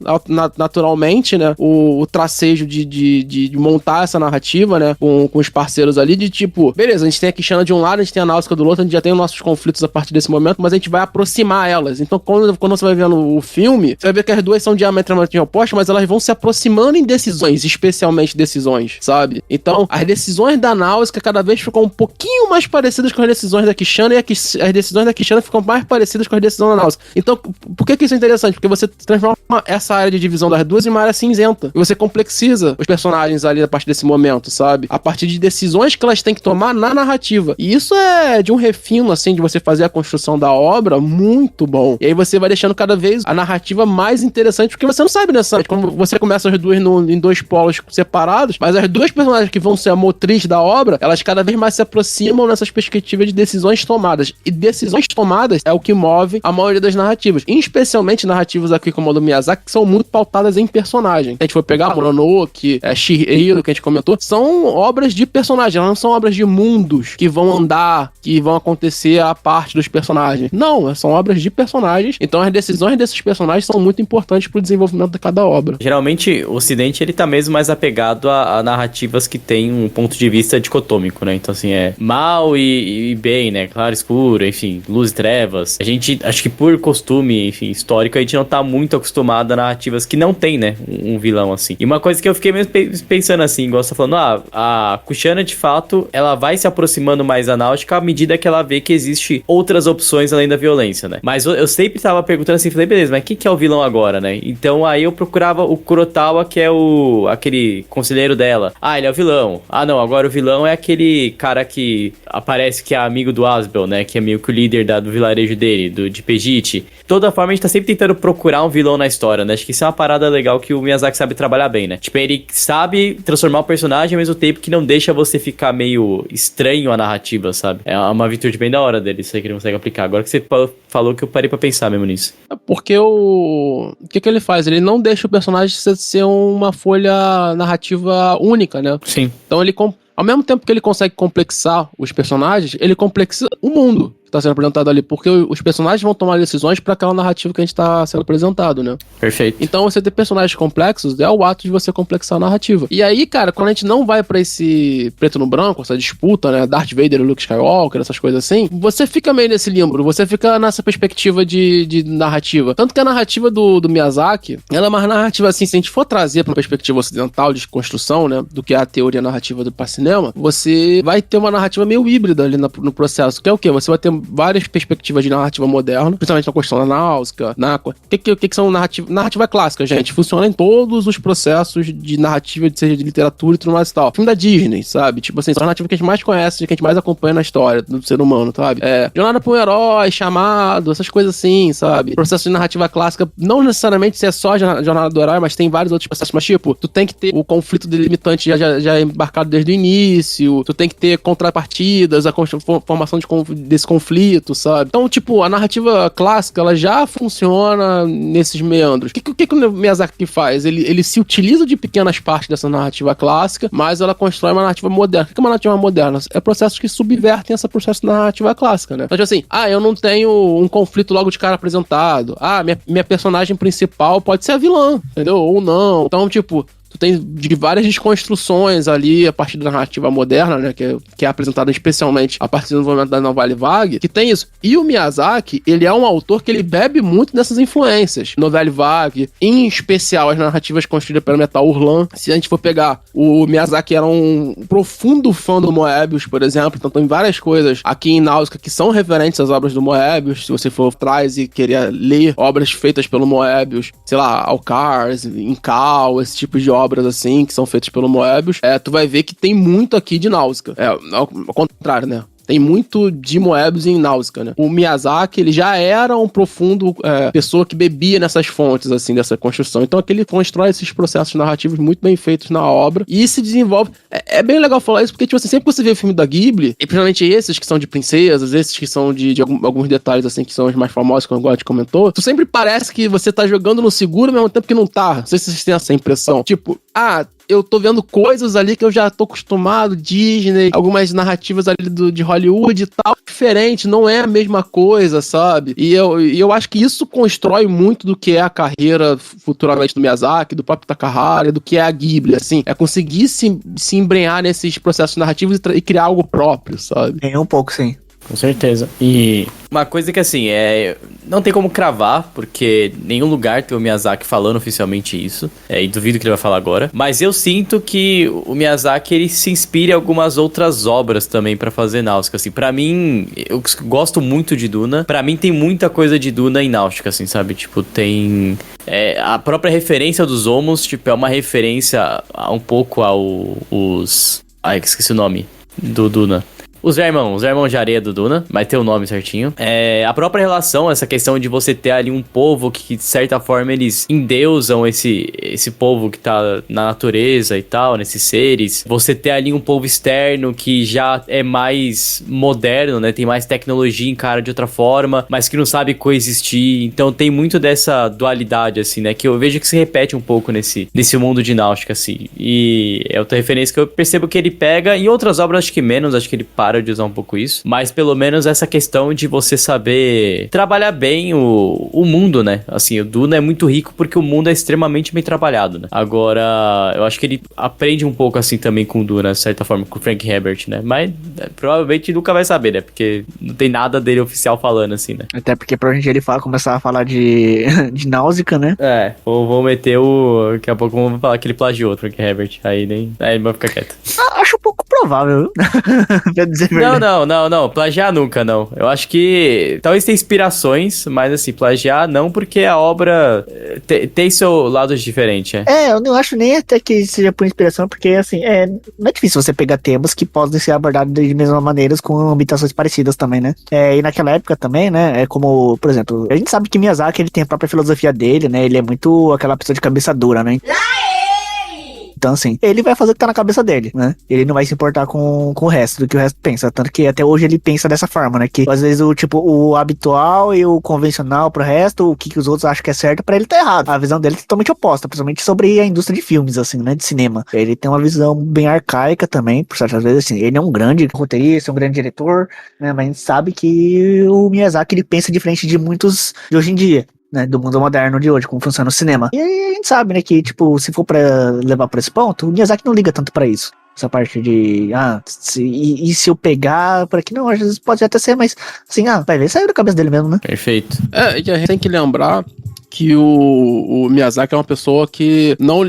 naturalmente, né, o tracejo de montar essa narrativa, né, com os parceiros ali, de tipo, beleza, a gente tem a Kishana de um lado, a gente tem a Náusea do outro, a gente já tem os nossos conflitos a partir desse momento, mas a gente vai aproximar elas. Então, quando você vai vendo o filme, você vai ver que as duas são diametralmente opostas, mas elas vão se aproximando em decisões, especialmente decisões, sabe? Então, as decisões da Náusea cada vez ficam um pouquinho mais parecidas com as decisões da Kishana, e as decisões da Kishana ficam mais parecidas com as decisões da Náusea. Então, por que isso é interessante? Porque você transforma essa área de divisão das duas em uma área cinzenta. E você complexiza os personagens ali a partir desse momento, sabe? A partir de decisões que elas têm que tomar na narrativa. E isso é de um refino, assim, de você fazer a construção da obra muito bom. E aí você vai deixando cada vez a narrativa mais interessante, porque você não sabe, né, sabe? Quando você começa as duas em dois polos separados, mas as duas personagens que vão ser a motriz da obra, elas cada vez mais se aproximam nessas perspectivas de decisões tomadas. E decisões tomadas é o que move a maioria das narrativas. Em especialmente narrativas aqui como a do Miyazaki, que são muito pautadas em personagem. A gente for pegar Mononoke, Chihiro, que a gente comentou, são obras de personagem, elas não são obras de mundos que vão andar, que vão acontecer a parte dos personagens. Não, são obras de personagens, então as decisões desses personagens são muito importantes pro desenvolvimento de cada obra. Geralmente, o Ocidente, ele tá mesmo mais apegado a narrativas que tem um ponto de vista dicotômico, né? Então, assim, é mal e bem, né? Claro, escuro, enfim, luz e trevas. A gente, acho que por costume, enfim, histórico, a gente não tá muito acostumado a narrativas que não tem, né? Um vilão, assim. E uma coisa que eu fiquei mesmo pensando, assim, igual você tá falando, a Kushana, de fato, ela vai se aproximando mais da náutica à medida que ela vê que existe outras opções além da violência, né? Mas eu sempre tava perguntando assim, falei, beleza, mas quem que é o vilão agora, né? Então aí eu procurava o Kurotawa, que é aquele conselheiro dela. Ah, ele é o vilão. Ah, não, agora o vilão é aquele cara que aparece que é amigo do Asbel, né? Que é meio que o líder do vilarejo dele, de Pejite. De toda forma, a gente tá sempre tentando procurar um vilão na história, né? Acho que isso é uma parada legal que o Miyazaki sabe trabalhar bem, né? Tipo, ele sabe transformar o personagem ao mesmo tempo que não deixa você ficar meio estranho a narrativa, sabe? É uma virtude bem da hora dele, isso aí que ele consegue aplicar. Agora que você falou que eu parei pra pensar mesmo nisso. Porque o que ele faz? Ele não deixa o personagem ser uma folha narrativa única, né? Sim. Então ao mesmo tempo que ele consegue complexar os personagens, ele complexa o mundo que tá sendo apresentado ali, porque os personagens vão tomar decisões pra aquela narrativa que a gente tá sendo apresentado, né? Perfeito. Então você ter personagens complexos é o ato de você complexar a narrativa. E aí, cara, quando a gente não vai pra esse preto no branco, essa disputa, né, Darth Vader e Luke Skywalker, essas coisas assim, você fica meio nesse limbo, você fica nessa perspectiva de narrativa. Tanto que a narrativa do Miyazaki, ela é uma narrativa assim, se a gente for trazer pra uma perspectiva ocidental de construção, né, do que é a teoria narrativa do cinema, você vai ter uma narrativa meio híbrida ali no processo, que é o quê? Você vai ter várias perspectivas de narrativa moderna, principalmente na questão da Náusea, Náqua. O que são narrativa clássica, gente? Funciona em todos os processos de narrativa, seja de literatura e tudo mais e tal. Filme da Disney, sabe? Tipo assim, são as narrativas que a gente mais conhece, que a gente mais acompanha na história do ser humano, sabe? Jornada para um herói, chamado, essas coisas assim, sabe? Processo de narrativa clássica, não necessariamente se é só a jornada do herói, mas tem vários outros processos, mas tipo, tu tem que ter o conflito delimitante já embarcado desde o início, tu tem que ter contrapartidas, a formação desse conflito, sabe? Então, tipo, a narrativa clássica, ela já funciona nesses meandros. O que o Miyazaki faz? Ele se utiliza de pequenas partes dessa narrativa clássica, mas ela constrói uma narrativa moderna. O que é uma narrativa moderna? É processos que subvertem esse processo da narrativa clássica, né? Então, tipo assim, eu não tenho um conflito logo de cara apresentado. Minha personagem principal pode ser a vilã, entendeu? Ou não. Então, tipo, tu tem de várias desconstruções ali a partir da narrativa moderna, né, que é apresentada especialmente a partir do desenvolvimento da Nouvelle Vague, que tem isso. E o Miyazaki, ele é um autor que ele bebe muito dessas influências. Nouvelle Vague, em especial as narrativas construídas pelo Metal Hurlan. Se a gente for pegar, o Miyazaki era um profundo fã do Moebius, por exemplo, então tem várias coisas aqui em Náusea que são referentes às obras do Moebius. Se você for atrás e querer ler obras feitas pelo Moebius, sei lá, Alcars, Incal, esse tipo de obras assim, que são feitas pelo Moebius, tu vai ver que tem muito aqui de Náusea. Ao contrário, né? Tem muito de Moebius em Náusea, né? O Miyazaki, ele já era um profundo pessoa que bebia nessas fontes, assim, dessa construção. Então, aqui ele constrói esses processos narrativos muito bem feitos na obra e se desenvolve. É bem legal falar isso, porque, tipo assim, sempre que você vê o filme da Ghibli, e principalmente esses que são de princesas, esses que são de alguns detalhes, assim, que são os mais famosos, como o God comentou, tu sempre parece que você tá jogando no seguro ao mesmo tempo que não tá. Não sei se vocês têm essa impressão. Tipo, eu tô vendo coisas ali que eu já tô acostumado, Disney, algumas narrativas ali de Hollywood e tal, diferente, não é a mesma coisa, sabe? E eu acho que isso constrói muito do que é a carreira futuramente do Miyazaki, do próprio Takahara, do que é a Ghibli, assim, é conseguir se embrenhar nesses processos narrativos e criar algo próprio, sabe? Tem um pouco, sim. Com certeza. E uma coisa que, assim, não tem como cravar, porque nenhum lugar tem o Miyazaki falando oficialmente isso, e duvido que ele vai falar agora, mas eu sinto que o Miyazaki, ele se inspira em algumas outras obras também pra fazer Náusica, assim. Pra mim, eu gosto muito de Duna, pra mim tem muita coisa de Duna em Náusica, assim, sabe? Tipo, tem... a própria referência dos homos, tipo, é uma referência um pouco esqueci o nome do Duna. Os irmãos de areia do Duna, vai ter o nome certinho. A própria relação, essa questão de você ter ali um povo que, de certa forma, eles endeusam esse povo que tá na natureza e tal, nesses seres. Você ter ali um povo externo que já é mais moderno, né? Tem mais tecnologia, encara de outra forma, mas que não sabe coexistir. Então tem muito dessa dualidade, assim, né? Que eu vejo que se repete um pouco nesse mundo de Náutica, assim. E é outra referência que eu percebo que ele pega. Em outras obras, acho que menos, acho que ele para de usar um pouco isso. Mas pelo menos essa questão de você saber trabalhar bem o mundo, né? Assim, o Duna é muito rico porque o mundo é extremamente bem trabalhado, né? Agora, eu acho que ele aprende um pouco assim também com o Duna, de certa forma, com o Frank Herbert, né? Mas provavelmente nunca vai saber, né? Porque não tem nada dele oficial falando, assim, né? Até porque provavelmente ele começar a falar de Náusea, né? Vou meter daqui a pouco vamos falar que ele plagiou o Frank Herbert. Aí ele vai ficar quieto. Acho um pouco provável, pra dizer a verdade. Não. Plagiar nunca, não. Eu acho que talvez tenha inspirações, mas assim, plagiar não, porque a obra tem seu lado diferente, eu não acho nem até que seja por inspiração, porque assim, não é difícil você pegar temas que podem ser abordados de mesma maneira com ambientações parecidas também, né? E naquela época também, né, é como, por exemplo, a gente sabe que Miyazaki, ele tem a própria filosofia dele, né, ele é muito aquela pessoa de cabeça dura, né? Então, assim, ele vai fazer o que tá na cabeça dele, né? Ele não vai se importar com o resto, do que o resto pensa. Tanto que até hoje ele pensa dessa forma, né? Que às vezes o habitual e o convencional pro resto, o que os outros acham que é certo, pra ele tá errado. A visão dele é totalmente oposta, principalmente sobre a indústria de filmes, assim, né? De cinema. Ele tem uma visão bem arcaica também, por certas vezes, assim. Ele é um grande roteirista, um grande diretor, né? Mas a gente sabe que o Miyazaki, ele pensa diferente de muitos de hoje em dia, né, do mundo moderno de hoje, como funciona o cinema. E aí a gente sabe, né, que, tipo, se for pra levar pra esse ponto, o Miyazaki não liga tanto pra isso. Essa parte de, se eu pegar por aqui, não, às vezes pode até ser, mas, assim, vai ver, saiu da cabeça dele mesmo, né? Perfeito. E a gente tem que lembrar que o Miyazaki é uma pessoa que não...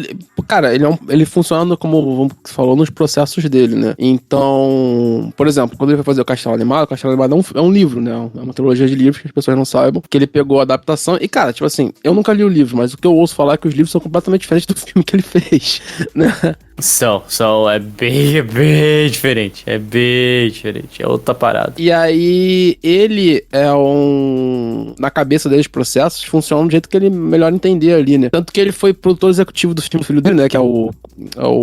Cara, ele funciona como você falou, nos processos dele, né? Então, por exemplo, quando ele vai fazer o Castelo Animado é um livro, né? É uma trilogia de livros que as pessoas não saibam, que ele pegou a adaptação. E, cara, tipo assim, eu nunca li o livro, mas o que eu ouço falar é que os livros são completamente diferentes do filme que ele fez, né? É bem diferente. É bem diferente. É outra parada. E aí, ele na cabeça dele, os processos funcionam do jeito que ele melhor entender ali, né? Tanto que ele foi produtor executivo do filme Filho dele, né? Que é o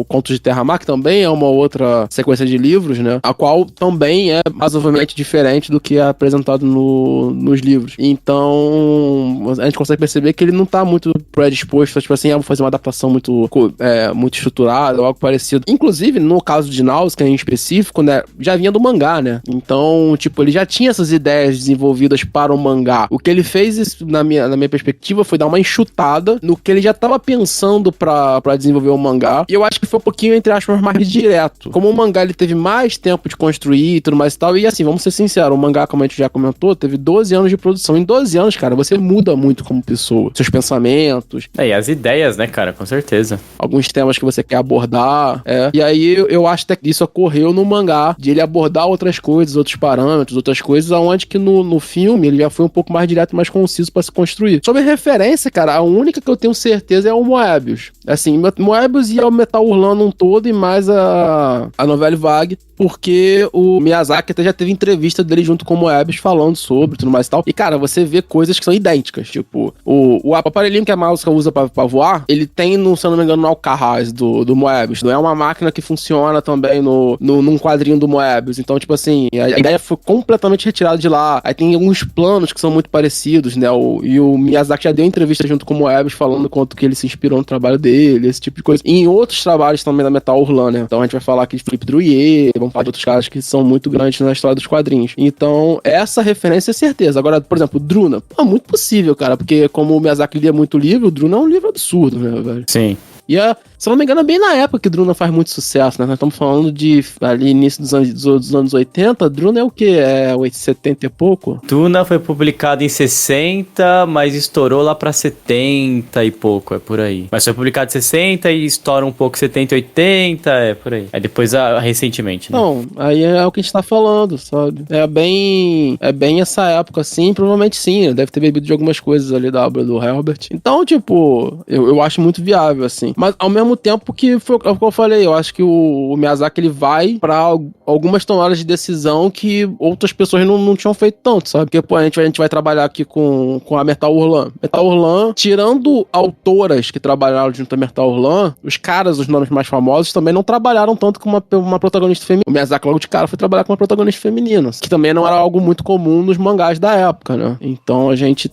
Contos de Terra-Mar, que também é uma outra sequência de livros, né? A qual também é razoavelmente diferente do que é apresentado nos livros. Então, a gente consegue perceber que ele não tá muito predisposto a, tipo assim, vou fazer uma adaptação muito estruturada ou algo parecido. Inclusive, no caso de Náusea, em específico, né? Já vinha do mangá, né? Então, tipo, ele já tinha essas ideias desenvolvidas para o mangá. O que ele fez, na minha perspectiva, foi dar uma enxutada no que ele já tava pensando pra desenvolver o mangá. E eu acho que foi um pouquinho, entre aspas, mais direto. Como o mangá, ele teve mais tempo de construir e tudo mais e tal. E assim, vamos ser sinceros, o mangá, como a gente já comentou, teve 12 anos de produção. Em 12 anos, cara, você muda muito como pessoa. Seus pensamentos. E as ideias, né, cara? Com certeza. Alguns temas que você quer abordar. E aí, eu acho até que isso ocorreu no mangá, de ele abordar outras coisas, outros parâmetros, outras coisas, aonde que no filme ele já foi um pouco mais direto, mais conciso pra se construir. Sobre referência, cara, a única que eu tenho certeza é o Moebius. Assim, Moebius e o Metal Hurlando um todo e mais a novela Vague, porque o Miyazaki até já teve entrevista dele junto com o Moebius falando sobre tudo mais e tal. E, cara, você vê coisas que são idênticas. Tipo, o aparelhinho que a Máusea usa pra voar, ele tem, se eu não me engano, no Alcarraz do Moebius. Não é uma máquina que funciona também num quadrinho do Moebius. Então, tipo assim, a ideia foi completamente retirada de lá. Aí tem alguns planos que são muito parecidos, né? E o Miyazaki já deu entrevista junto com o Moebius falando quanto que ele se inspirou no trabalho dele, esse tipo de coisa. E em outros trabalhos também da Metal Hurlant, né? Então a gente vai falar aqui de Philippe Drouillet, vamos falar de outros caras que são muito grandes na história dos quadrinhos. Então, essa referência é certeza. Agora, por exemplo, Druna, muito possível, cara, porque como o Miyazaki lia muito livro, o Druna é um livro absurdo, né, velho? Sim. E se eu não me engano, é bem na época que Druna faz muito sucesso, né? Nós estamos falando de ali início dos anos 80. Druna é o quê? É 70 e pouco? Duna foi publicado em 60, mas estourou lá pra 70 e pouco, é por aí. Mas foi publicado em 60 e estoura um pouco 70, 80, é por aí. Aí depois, recentemente, né? Não, aí é o que a gente tá falando, sabe? É bem essa época, assim, provavelmente sim. Ele deve ter bebido de algumas coisas ali da obra do Herbert. Então, tipo, eu acho muito viável, assim. Mas, ao mesmo mesmo tempo que foi o que eu falei, eu acho que o Miyazaki ele vai pra algumas tomadas de decisão que outras pessoas não tinham feito tanto, sabe? Porque, pô, a gente vai trabalhar aqui com a Metal Hurlan. Metal Hurlan, tirando autoras que trabalharam junto a Metal Hurlan, os caras, os nomes mais famosos, também não trabalharam tanto com uma protagonista feminina. O Miyazaki logo de cara foi trabalhar com uma protagonista feminina, que também não era algo muito comum nos mangás da época, né? Então a gente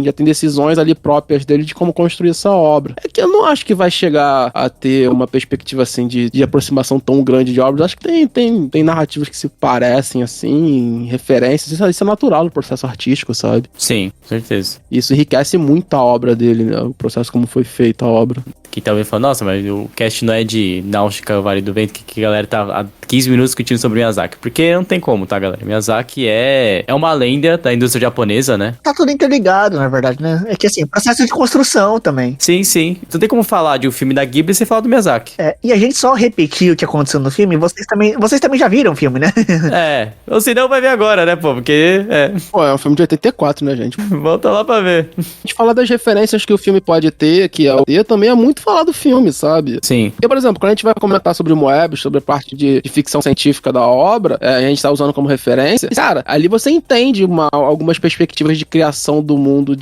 já tem decisões ali próprias dele de como construir essa obra. É que eu não acho que vai chegar a ter uma perspectiva assim de aproximação tão grande de obras. Acho que tem narrativas que se parecem assim, referências. Isso é natural no processo artístico, sabe? Sim, com certeza. Isso enriquece muito a obra dele, né? O processo como foi feita a obra. Que talvez fala, nossa, mas o cast não é de Náutica, Vale do Vento, que a galera tá há 15 minutos discutindo sobre Miyazaki. Porque não tem como, tá, galera? Miyazaki é uma lenda da indústria japonesa, né? Tá tudo interligado, na verdade, né? É que assim, processo de construção também. Sim, sim. Não tem como falar de um filme da Ghibli sem falar do Miyazaki. E a gente só repetiu o que aconteceu no filme, vocês também já viram o filme, né? Ou se não, vai ver agora, né, pô? Porque, Pô, é um filme de 84, né, gente? volta lá pra ver. A gente fala das referências que o filme pode ter, que é o D, também é muito falar do filme, sabe? Sim. Porque, por exemplo, quando a gente vai comentar sobre o Moebius, sobre a parte de ficção científica da obra, a gente tá usando como referência, cara, ali você entende algumas perspectivas de criação do mundo,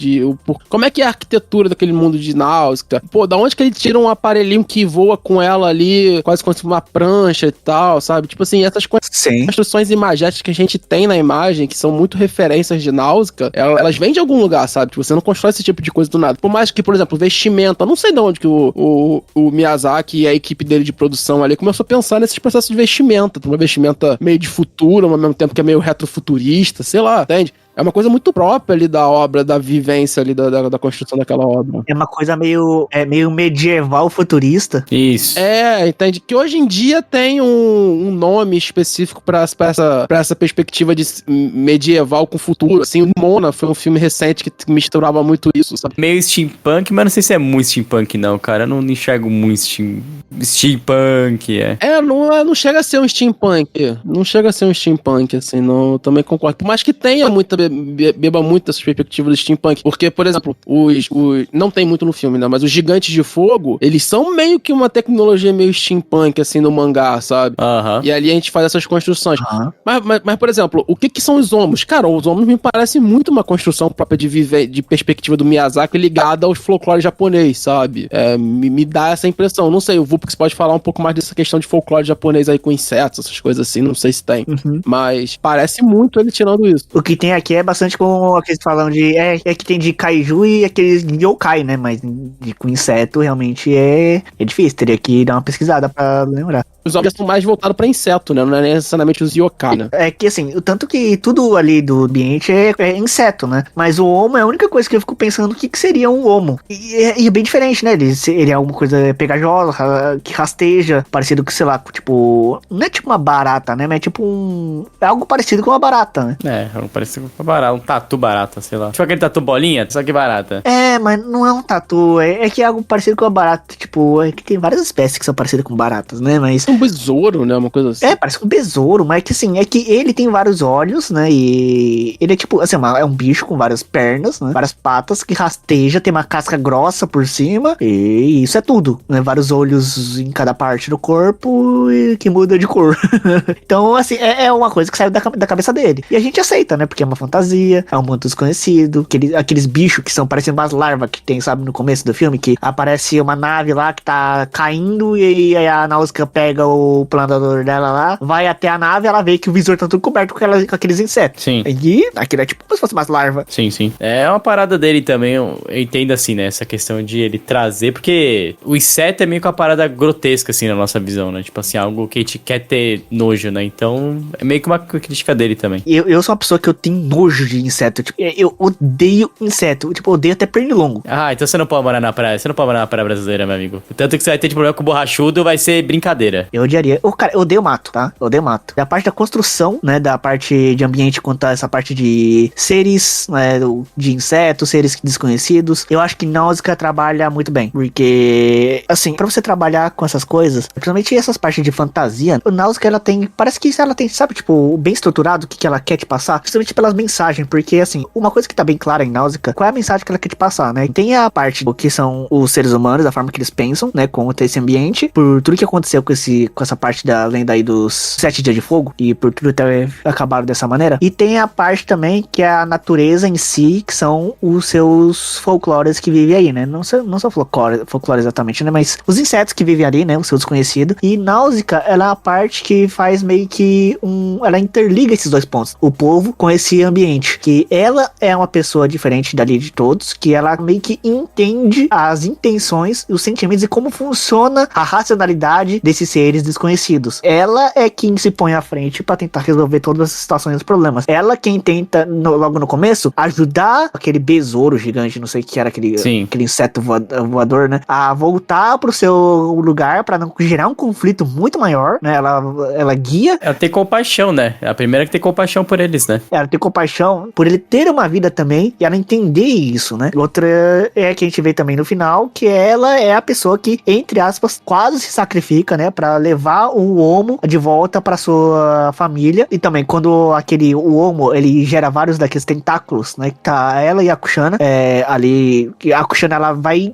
como é que é a arquitetura daquele mundo de Náusea, pô, da onde que ele tira um aparelhinho que voa com ela ali, quase como uma prancha e tal, sabe? Tipo assim, essas construções imagéticas que a gente tem na imagem, que são muito referências de Náusea, elas vêm de algum lugar, sabe? Tipo, você não constrói esse tipo de coisa do nada. Por mais que, por exemplo, vestimenta, eu não sei de onde que o Miyazaki e a equipe dele de produção ali começou a pensar nesses processos de vestimenta, uma vestimenta meio de futuro, ao mesmo tempo que é meio retrofuturista, sei lá, entende? É uma coisa muito própria ali da obra, da vivência ali, da construção daquela obra. É uma coisa meio medieval futurista. Isso. Entende? Que hoje em dia tem um nome específico pra essa perspectiva de medieval com futuro. Assim, o Mona foi um filme recente que misturava muito isso, sabe? Meio steampunk, mas não sei se é muito steampunk, não, cara. Eu não enxergo muito steampunk, Não chega a ser um steampunk. Não chega a ser um steampunk, assim, não. Eu também concordo. Por mais que tenha beba muito dessas perspectivas do steampunk. Porque, por exemplo, não tem muito no filme, né? Mas os gigantes de fogo, eles são meio que uma tecnologia meio steampunk, assim, no mangá, sabe? E ali a gente faz essas construções. Mas, por exemplo, o que são os homos? Cara, os homos me parecem muito uma construção própria de perspectiva do Miyazaki ligada ao folclore japonês, sabe? Me dá essa impressão. Não sei, o Vulpix pode falar um pouco mais dessa questão de folclore japonês aí com insetos, essas coisas assim, não sei se tem. Mas parece muito ele tirando isso. O que tem aqui é bastante com aqueles que falam de... que tem de kaiju e aqueles de yokai, né? Mas com inseto realmente é difícil. Teria que dar uma pesquisada pra lembrar. Os obras são mais voltados pra inseto, né? Não é necessariamente os yokai, né? É que assim, o tanto que tudo ali do ambiente é inseto, né? Mas o homo é a única coisa que eu fico pensando o que seria um homo. E é bem diferente, né? Ele é alguma coisa pegajosa, que rasteja, parecido com, sei lá, tipo... Não é tipo uma barata, né? Mas é tipo é algo parecido com uma barata, né? Algo parecido com uma barata, um tatu barata, sei lá. Tipo aquele tatu bolinha, só que barata. Mas não é um tatu, é que é algo parecido com uma barata, tipo... É que tem várias espécies que são parecidas com baratas, né? Mas... Um besouro, né? Uma coisa assim. Parece um besouro, mas que assim, é que ele tem vários olhos, né? E ele é tipo, assim, é um bicho com várias pernas, né? Várias patas que rasteja, tem uma casca grossa por cima. E isso é tudo, né? Vários olhos em cada parte do corpo e que muda de cor. Então, assim, é uma coisa que sai da cabeça dele. E a gente aceita, né? Porque é uma fantasia, é um mundo desconhecido. Aqueles bichos que são parecendo umas larvas que tem, sabe, no começo do filme, que aparece uma nave lá que tá caindo e aí a Náusea pega o plantador dela lá, vai até a nave, ela vê que o visor tá tudo coberto com aqueles insetos. Sim. E aquilo é tipo como se fosse umas larvas. Sim, sim. É uma parada dele também, eu entendo assim, né? Essa questão de ele trazer, porque o inseto é meio que uma parada grotesca, assim, na nossa visão, né? Tipo assim, algo que a gente quer ter nojo, né? Então, é meio que uma crítica dele também. Eu sou uma pessoa que eu tenho nojo de inseto. Tipo, eu odeio inseto. Tipo, eu odeio até pernilongo. Então você não pode morar na praia. Você não pode morar na praia brasileira, meu amigo. Tanto que você vai ter de problema com o borrachudo, vai ser brincadeira. Eu odiaria. Cara, eu odeio mato, tá? Eu odeio mato. Da parte da construção, né? Da parte de ambiente quanto a essa parte de seres, né? De insetos, seres desconhecidos. Eu acho que Náusea trabalha muito bem. Porque, assim, pra você trabalhar com essas coisas, principalmente essas partes de fantasia, o Náusea, ela tem... Parece que ela tem, sabe, tipo, bem estruturado o que ela quer te passar. Principalmente pelas mensagens. Porque, assim, uma coisa que tá bem clara em Náusea, qual é a mensagem que ela quer te passar? passar, né? Tem a parte do que são os seres humanos, a forma que eles pensam, né, contra esse ambiente, por tudo que aconteceu com essa parte da lenda aí dos 7 dias de fogo, e por tudo ter acabado dessa maneira. E tem a parte também que é a natureza em si, que são os seus folclores que vivem aí, né? Não são folclore exatamente, né? Mas os insetos que vivem ali, né? O seu desconhecido. E Náusea, ela é a parte que faz meio que ela interliga esses dois pontos. O povo com esse ambiente. Que ela é uma pessoa diferente dali de todos, que ela meio que entende as intenções, os sentimentos e como funciona a racionalidade desses seres desconhecidos. Ela é quem se põe à frente pra tentar resolver todas as situações e os problemas. Ela quem tenta, logo no começo, ajudar aquele besouro gigante, não sei o que era aquele inseto voador, né? A voltar pro seu lugar pra não gerar um conflito muito maior, né? Ela guia. Ela tem compaixão, né? É a primeira que tem compaixão por eles, né? Ela tem compaixão por ele ter uma vida também e ela entender isso, né? Outra é que a gente vê também no final, que ela é a pessoa que, entre aspas, quase se sacrifica, né? Pra levar o Homo de volta pra sua família. E também, quando o Homo, ele gera vários daqueles tentáculos, né? Que tá ela e a Kushana ali. A Kushana, ela vai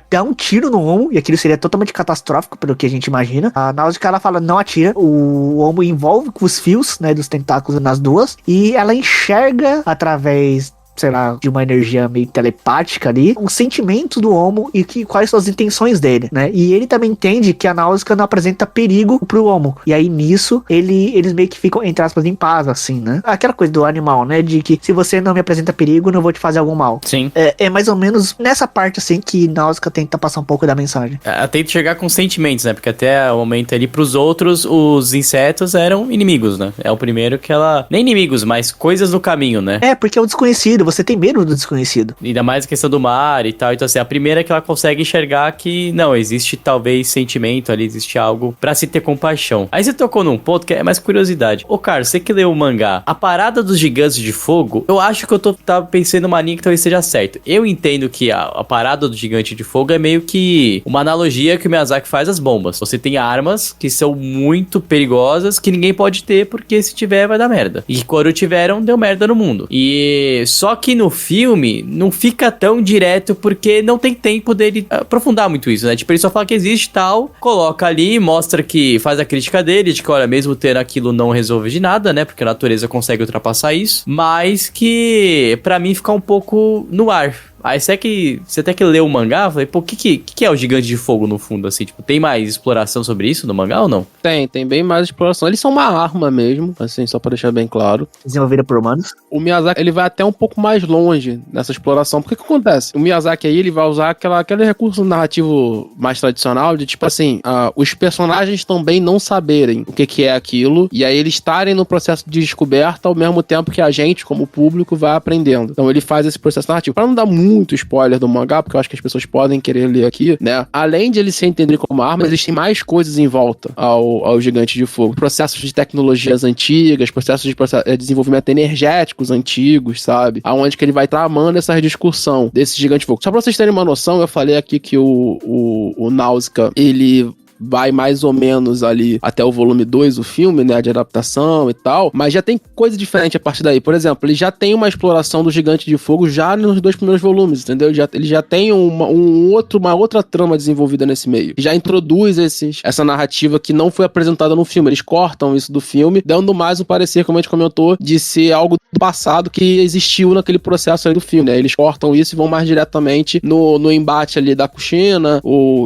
dar um tiro no Homo, e aquilo seria totalmente catastrófico, pelo que a gente imagina. A Náusea, ela fala, não atira. O Homo envolve com os fios, né? Dos tentáculos nas duas. E ela enxerga através, sei lá, de uma energia meio telepática ali, um sentimento do Homo e quais são as intenções dele, né? E ele também entende que a Náusea não apresenta perigo pro Homo. E aí, nisso, eles meio que ficam, entre aspas, em paz, assim, né? Aquela coisa do animal, né? De que se você não me apresenta perigo, não vou te fazer algum mal. Sim. É mais ou menos nessa parte, assim, que Náusea tenta passar um pouco da mensagem. Ela tenta chegar com sentimentos, né? Porque até o momento ali, pros outros, os insetos eram inimigos, né? É o primeiro que ela... Nem inimigos, mas coisas no caminho, né? Porque é o desconhecido. Você tem medo do desconhecido. Ainda mais a questão do mar e tal. Então, assim, a primeira é que ela consegue enxergar que, não, existe talvez sentimento ali, existe algo pra se ter compaixão. Aí você tocou num ponto que é mais curiosidade. Ô, Carlos, você que leu o mangá, a parada dos gigantes de fogo, eu acho que eu tava pensando numa linha que talvez seja certo. Eu entendo que a parada do gigante de fogo é meio que uma analogia que o Miyazaki faz às bombas. Você tem armas que são muito perigosas, que ninguém pode ter, porque se tiver vai dar merda. E quando tiveram, deu merda no mundo. E só que no filme não fica tão direto porque não tem tempo dele aprofundar muito isso, né? Tipo, ele só fala que existe tal, coloca ali, mostra que faz a crítica dele, de que, olha, mesmo ter aquilo não resolve de nada, né? Porque a natureza consegue ultrapassar isso, mas que pra mim fica um pouco no ar. Aí você até que leu o mangá, eu falei, pô, o que é o gigante de fogo no fundo, assim? Tipo, tem mais exploração sobre isso no mangá ou não? Tem bem mais exploração. Eles são uma arma mesmo, assim, só pra deixar bem claro. Desenvolvida por humanos. O Miyazaki, ele vai até um pouco mais longe nessa exploração. Porque o que acontece? O Miyazaki aí, ele vai usar aquele recurso narrativo mais tradicional de, tipo assim, os personagens também não saberem o que é aquilo, e aí eles estarem no processo de descoberta ao mesmo tempo que a gente, como público, vai aprendendo. Então ele faz esse processo narrativo. Pra não dar muito spoiler do mangá, porque eu acho que as pessoas podem querer ler aqui, né? Além de ele se entender como arma, existem mais coisas em volta ao Gigante de Fogo. Processos de tecnologias antigas, processos de desenvolvimento energéticos antigos, sabe? Aonde que ele vai tramando essa discussão desse Gigante de Fogo. Só pra vocês terem uma noção, eu falei aqui que o Náusea, ele vai mais ou menos ali até o volume 2, o filme, né, de adaptação e tal, mas já tem coisa diferente a partir daí. Por exemplo, ele já tem uma exploração do Gigante de Fogo já nos 2 primeiros volumes, entendeu? Ele já tem uma outra trama desenvolvida nesse meio. Já introduz essa narrativa que não foi apresentada no filme. Eles cortam isso do filme, dando mais um parecer, como a gente comentou, de ser algo do passado que existiu naquele processo aí do filme, né? Eles cortam isso e vão mais diretamente no embate ali da Kushina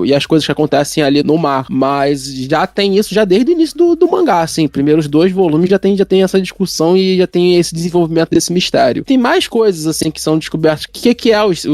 e as coisas que acontecem ali no mar. Mas já tem isso já desde o início do mangá, assim. Primeiros 2 volumes já tem essa discussão e já tem esse desenvolvimento desse mistério. Tem mais coisas, assim, que são descobertas. O que é os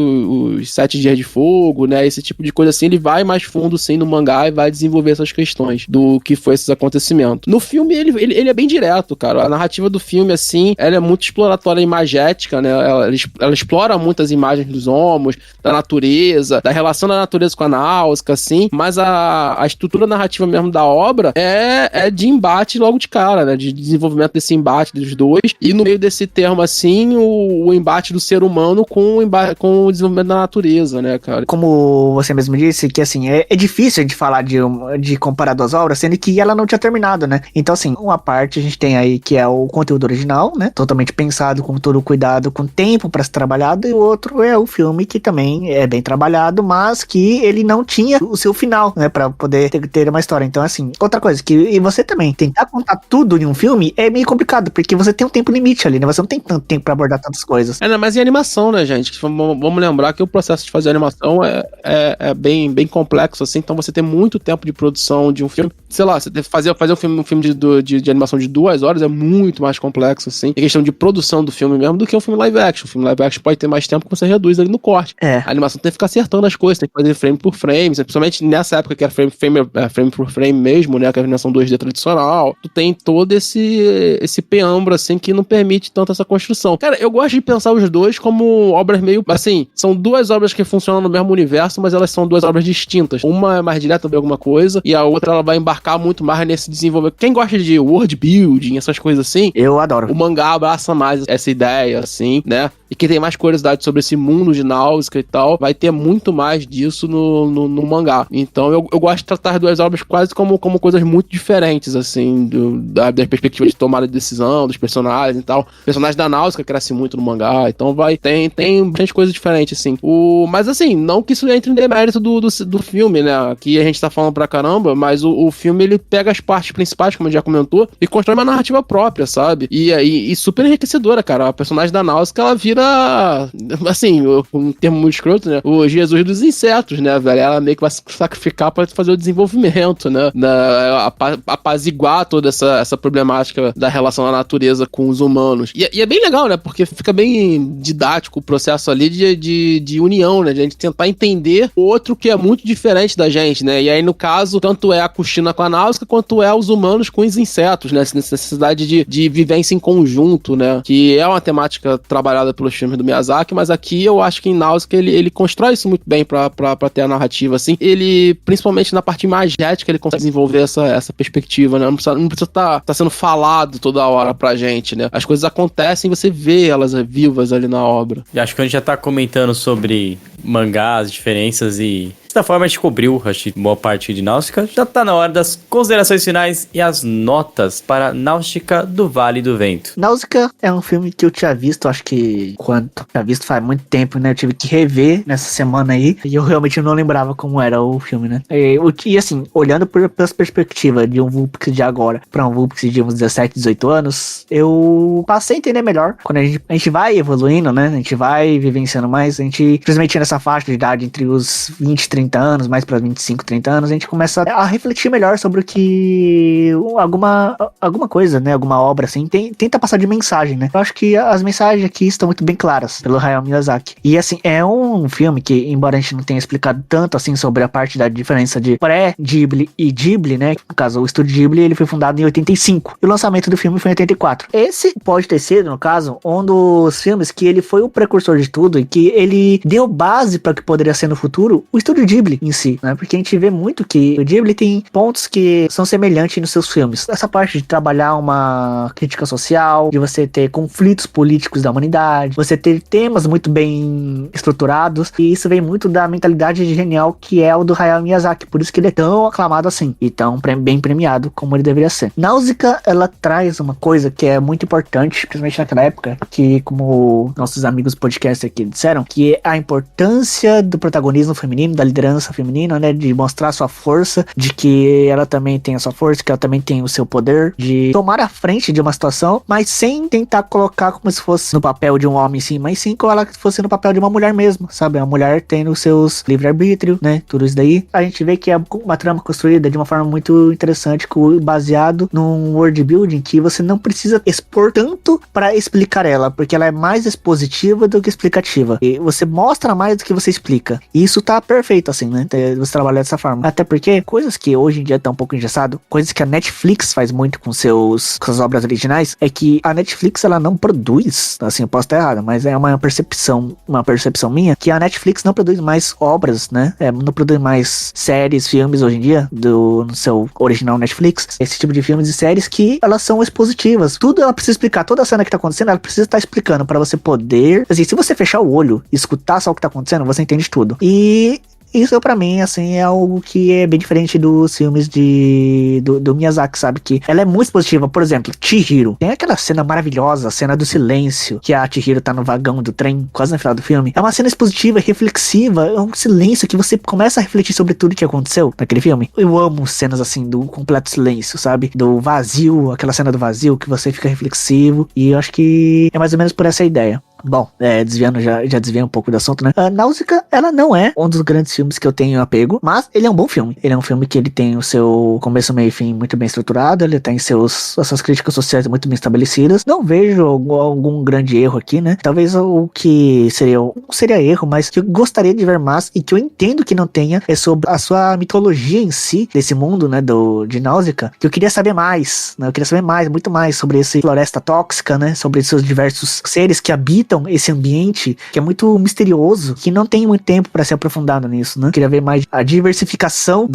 7 dias de fogo, né? Esse tipo de coisa, assim. Ele vai mais fundo, sim, no mangá e vai desenvolver essas questões do que foi esses acontecimentos. No filme, ele é bem direto, cara. A narrativa do filme, assim, ela é muito exploratória e imagética, né? Ela explora muitas imagens dos homos, da natureza, da relação da natureza com a Náusea, assim. Mas a estrutura narrativa mesmo da obra é de embate logo de cara, né? De desenvolvimento desse embate dos dois. E no meio desse termo, assim, o embate do ser humano com o desenvolvimento da natureza, né, cara? Como você mesmo disse, que assim, é difícil de falar de comparar duas obras, sendo que ela não tinha terminado, né? Então, assim, uma parte a gente tem aí que é o conteúdo original, né? Totalmente pensado, com todo o cuidado, com tempo pra ser trabalhado, e o outro é o filme que também é bem trabalhado, mas que ele não tinha o seu final, né? Pra poder ter uma história. Então, assim, outra coisa, e você também, tentar contar tudo em um filme é meio complicado, porque você tem um tempo limite ali, né? Você não tem tanto tempo pra abordar tantas coisas. Mas em animação, né, gente? Vamos lembrar que o processo de fazer animação é bem complexo, assim, então você tem muito tempo de produção de um filme. Sei lá, você fazer um filme de animação de 2 horas é muito mais complexo, assim. É questão de produção do filme mesmo do que um filme live action. O filme live action pode ter mais tempo que você reduz ali no corte. A animação tem que ficar acertando as coisas, tem que fazer frame por frame, principalmente nessa época que era frame por frame mesmo, né, que é a animação 2D tradicional. Tu tem todo esse peâmburo, assim, que não permite tanto essa construção. Cara, eu gosto de pensar os dois como obras meio, assim, são 2 obras que funcionam no mesmo universo, mas elas são 2 obras distintas. Uma é mais direta sobre alguma coisa, e a outra ela vai embarcar muito mais nesse desenvolvimento. Quem gosta de world building, essas coisas assim, eu adoro. O mangá abraça mais essa ideia, assim, né? E quem tem mais curiosidade sobre esse mundo de Náusea e tal, vai ter muito mais disso no mangá. Então eu gosto de tratar as 2 obras quase como coisas muito diferentes, assim, da perspectiva de tomada de decisão, dos personagens e tal. O personagem da Náusea cresce muito no mangá, então tem bastante coisa diferente, assim. Mas assim, não que isso entre em demérito do filme, né? Aqui a gente tá falando pra caramba, mas o filme ele pega as partes principais, como a gente já comentou, e constrói uma narrativa própria, sabe? E super enriquecedora, cara. A personagem da Náusea, que ela vira, assim, um termo muito escroto, né? O Jesus dos insetos, né, velho? Ela meio que vai se sacrificar pra fazer o desenvolvimento, né? Apaziguar toda essa problemática da relação da natureza com os humanos. E é bem legal, né? Porque fica bem didático o processo ali de união, né? De a gente tentar entender o outro que é muito diferente da gente, né? E aí, no caso, tanto é a Kushina com a Náusea, quanto é os humanos com os insetos, né? Essa necessidade de vivência em conjunto, né? Que é uma temática trabalhada pelos filmes do Miyazaki, mas aqui eu acho que em Náusea ele constrói isso muito bem pra ter a narrativa, assim. Ele, principalmente na parte imagética, ele consegue desenvolver essa perspectiva, né? Não precisa tá sendo falado toda hora pra gente, né? As coisas acontecem e você vê elas vivas ali na obra. E acho que a gente já tá comentando sobre mangás, diferenças e... Dessa forma a gente cobriu, acho que boa parte de Náusica. Já tá na hora das considerações finais e as notas para Náusica do Vale do Vento. Náusica é um filme que eu tinha visto, acho que tinha visto faz muito tempo, né? Eu tive que rever nessa semana aí, e eu realmente não lembrava como era o filme, né? E assim, olhando pela perspectiva de um Vulpix de agora pra um Vulpix de uns 17, 18 anos, eu passei a entender melhor. Quando a gente vai evoluindo, né? A gente vai vivenciando mais, a gente, principalmente nessa faixa de idade entre os 20 e 30 anos, mais para 25, 30 anos, a gente começa a refletir melhor sobre o que alguma coisa, né, alguma obra assim, tenta passar de mensagem, né? Eu acho que as mensagens aqui estão muito bem claras pelo Hayao Miyazaki. E assim, é um filme que, embora a gente não tenha explicado tanto assim sobre a parte da diferença de pré-Ghibli e Ghibli, né? No caso, o estúdio Ghibli, ele foi fundado em 85. E o lançamento do filme foi em 84. Esse pode ter sido, no caso, um dos filmes que ele foi o precursor de tudo e que ele deu base para o que poderia ser no futuro o estúdio Ghibli em si, né? Porque a gente vê muito que o Ghibli tem pontos que são semelhantes nos seus filmes. Essa parte de trabalhar uma crítica social, de você ter conflitos políticos da humanidade, você ter temas muito bem estruturados, e isso vem muito da mentalidade genial que é o do Hayao Miyazaki, por isso que ele é tão aclamado assim, e tão bem premiado como ele deveria ser. Náusica, ela traz uma coisa que é muito importante, principalmente naquela época, que como nossos amigos podcast aqui disseram, que é a importância do protagonismo feminino, da liderança feminina, né, de mostrar sua força, de que ela também tem a sua força, que ela também tem o seu poder, de tomar a frente de uma situação, mas sem tentar colocar como se fosse no papel de um homem sim, mas sim como ela fosse no papel de uma mulher mesmo, sabe, a mulher tendo os seus livre-arbítrio, né, tudo isso daí. A gente vê que é uma trama construída de uma forma muito interessante, baseado num world building que você não precisa expor tanto para explicar ela, porque ela é mais expositiva do que explicativa, e você mostra mais do que você explica, e isso tá perfeito bonito, assim, né? Você trabalhar dessa forma. Até porque coisas que hoje em dia tá um pouco engessado, coisas que a Netflix faz muito com suas obras originais, é que a Netflix, ela não produz, assim, eu posso estar errado, mas é uma percepção minha, que a Netflix não produz mais obras, né? Não produz mais séries, filmes hoje em dia, no seu original Netflix, esse tipo de filmes e séries que elas são expositivas. Tudo ela precisa explicar, toda a cena que tá acontecendo, ela precisa estar explicando pra você poder, assim, se você fechar o olho e escutar só o que tá acontecendo, você entende tudo. E isso, pra mim, assim, é algo que é bem diferente dos filmes do Miyazaki, sabe? Que ela é muito positiva. Por exemplo, Chihiro. Tem aquela cena maravilhosa, a cena do silêncio, que a Chihiro tá no vagão do trem, quase no final do filme. É uma cena expositiva, reflexiva, é um silêncio que você começa a refletir sobre tudo que aconteceu naquele filme. Eu amo cenas, assim, do completo silêncio, sabe? Do vazio, aquela cena do vazio, que você fica reflexivo. E eu acho que é mais ou menos por essa ideia. Bom, desviando, já desviei um pouco do assunto, né? A Náusea, ela não é um dos grandes filmes que eu tenho apego, mas ele é um bom filme. Ele é um filme que ele tem o seu começo, meio e fim muito bem estruturado, ele tem suas críticas sociais muito bem estabelecidas. Não vejo algum grande erro aqui, né? Talvez o que não seria erro, mas que eu gostaria de ver mais e que eu entendo que não tenha é sobre a sua mitologia em si, desse mundo, né, de Náusea, que eu queria saber mais, né? Eu queria saber muito mais sobre essa floresta tóxica, né? Sobre seus diversos seres que habitam esse ambiente, que é muito misterioso, que não tem muito tempo pra ser aprofundado nisso, né? Queria ver mais a diversificação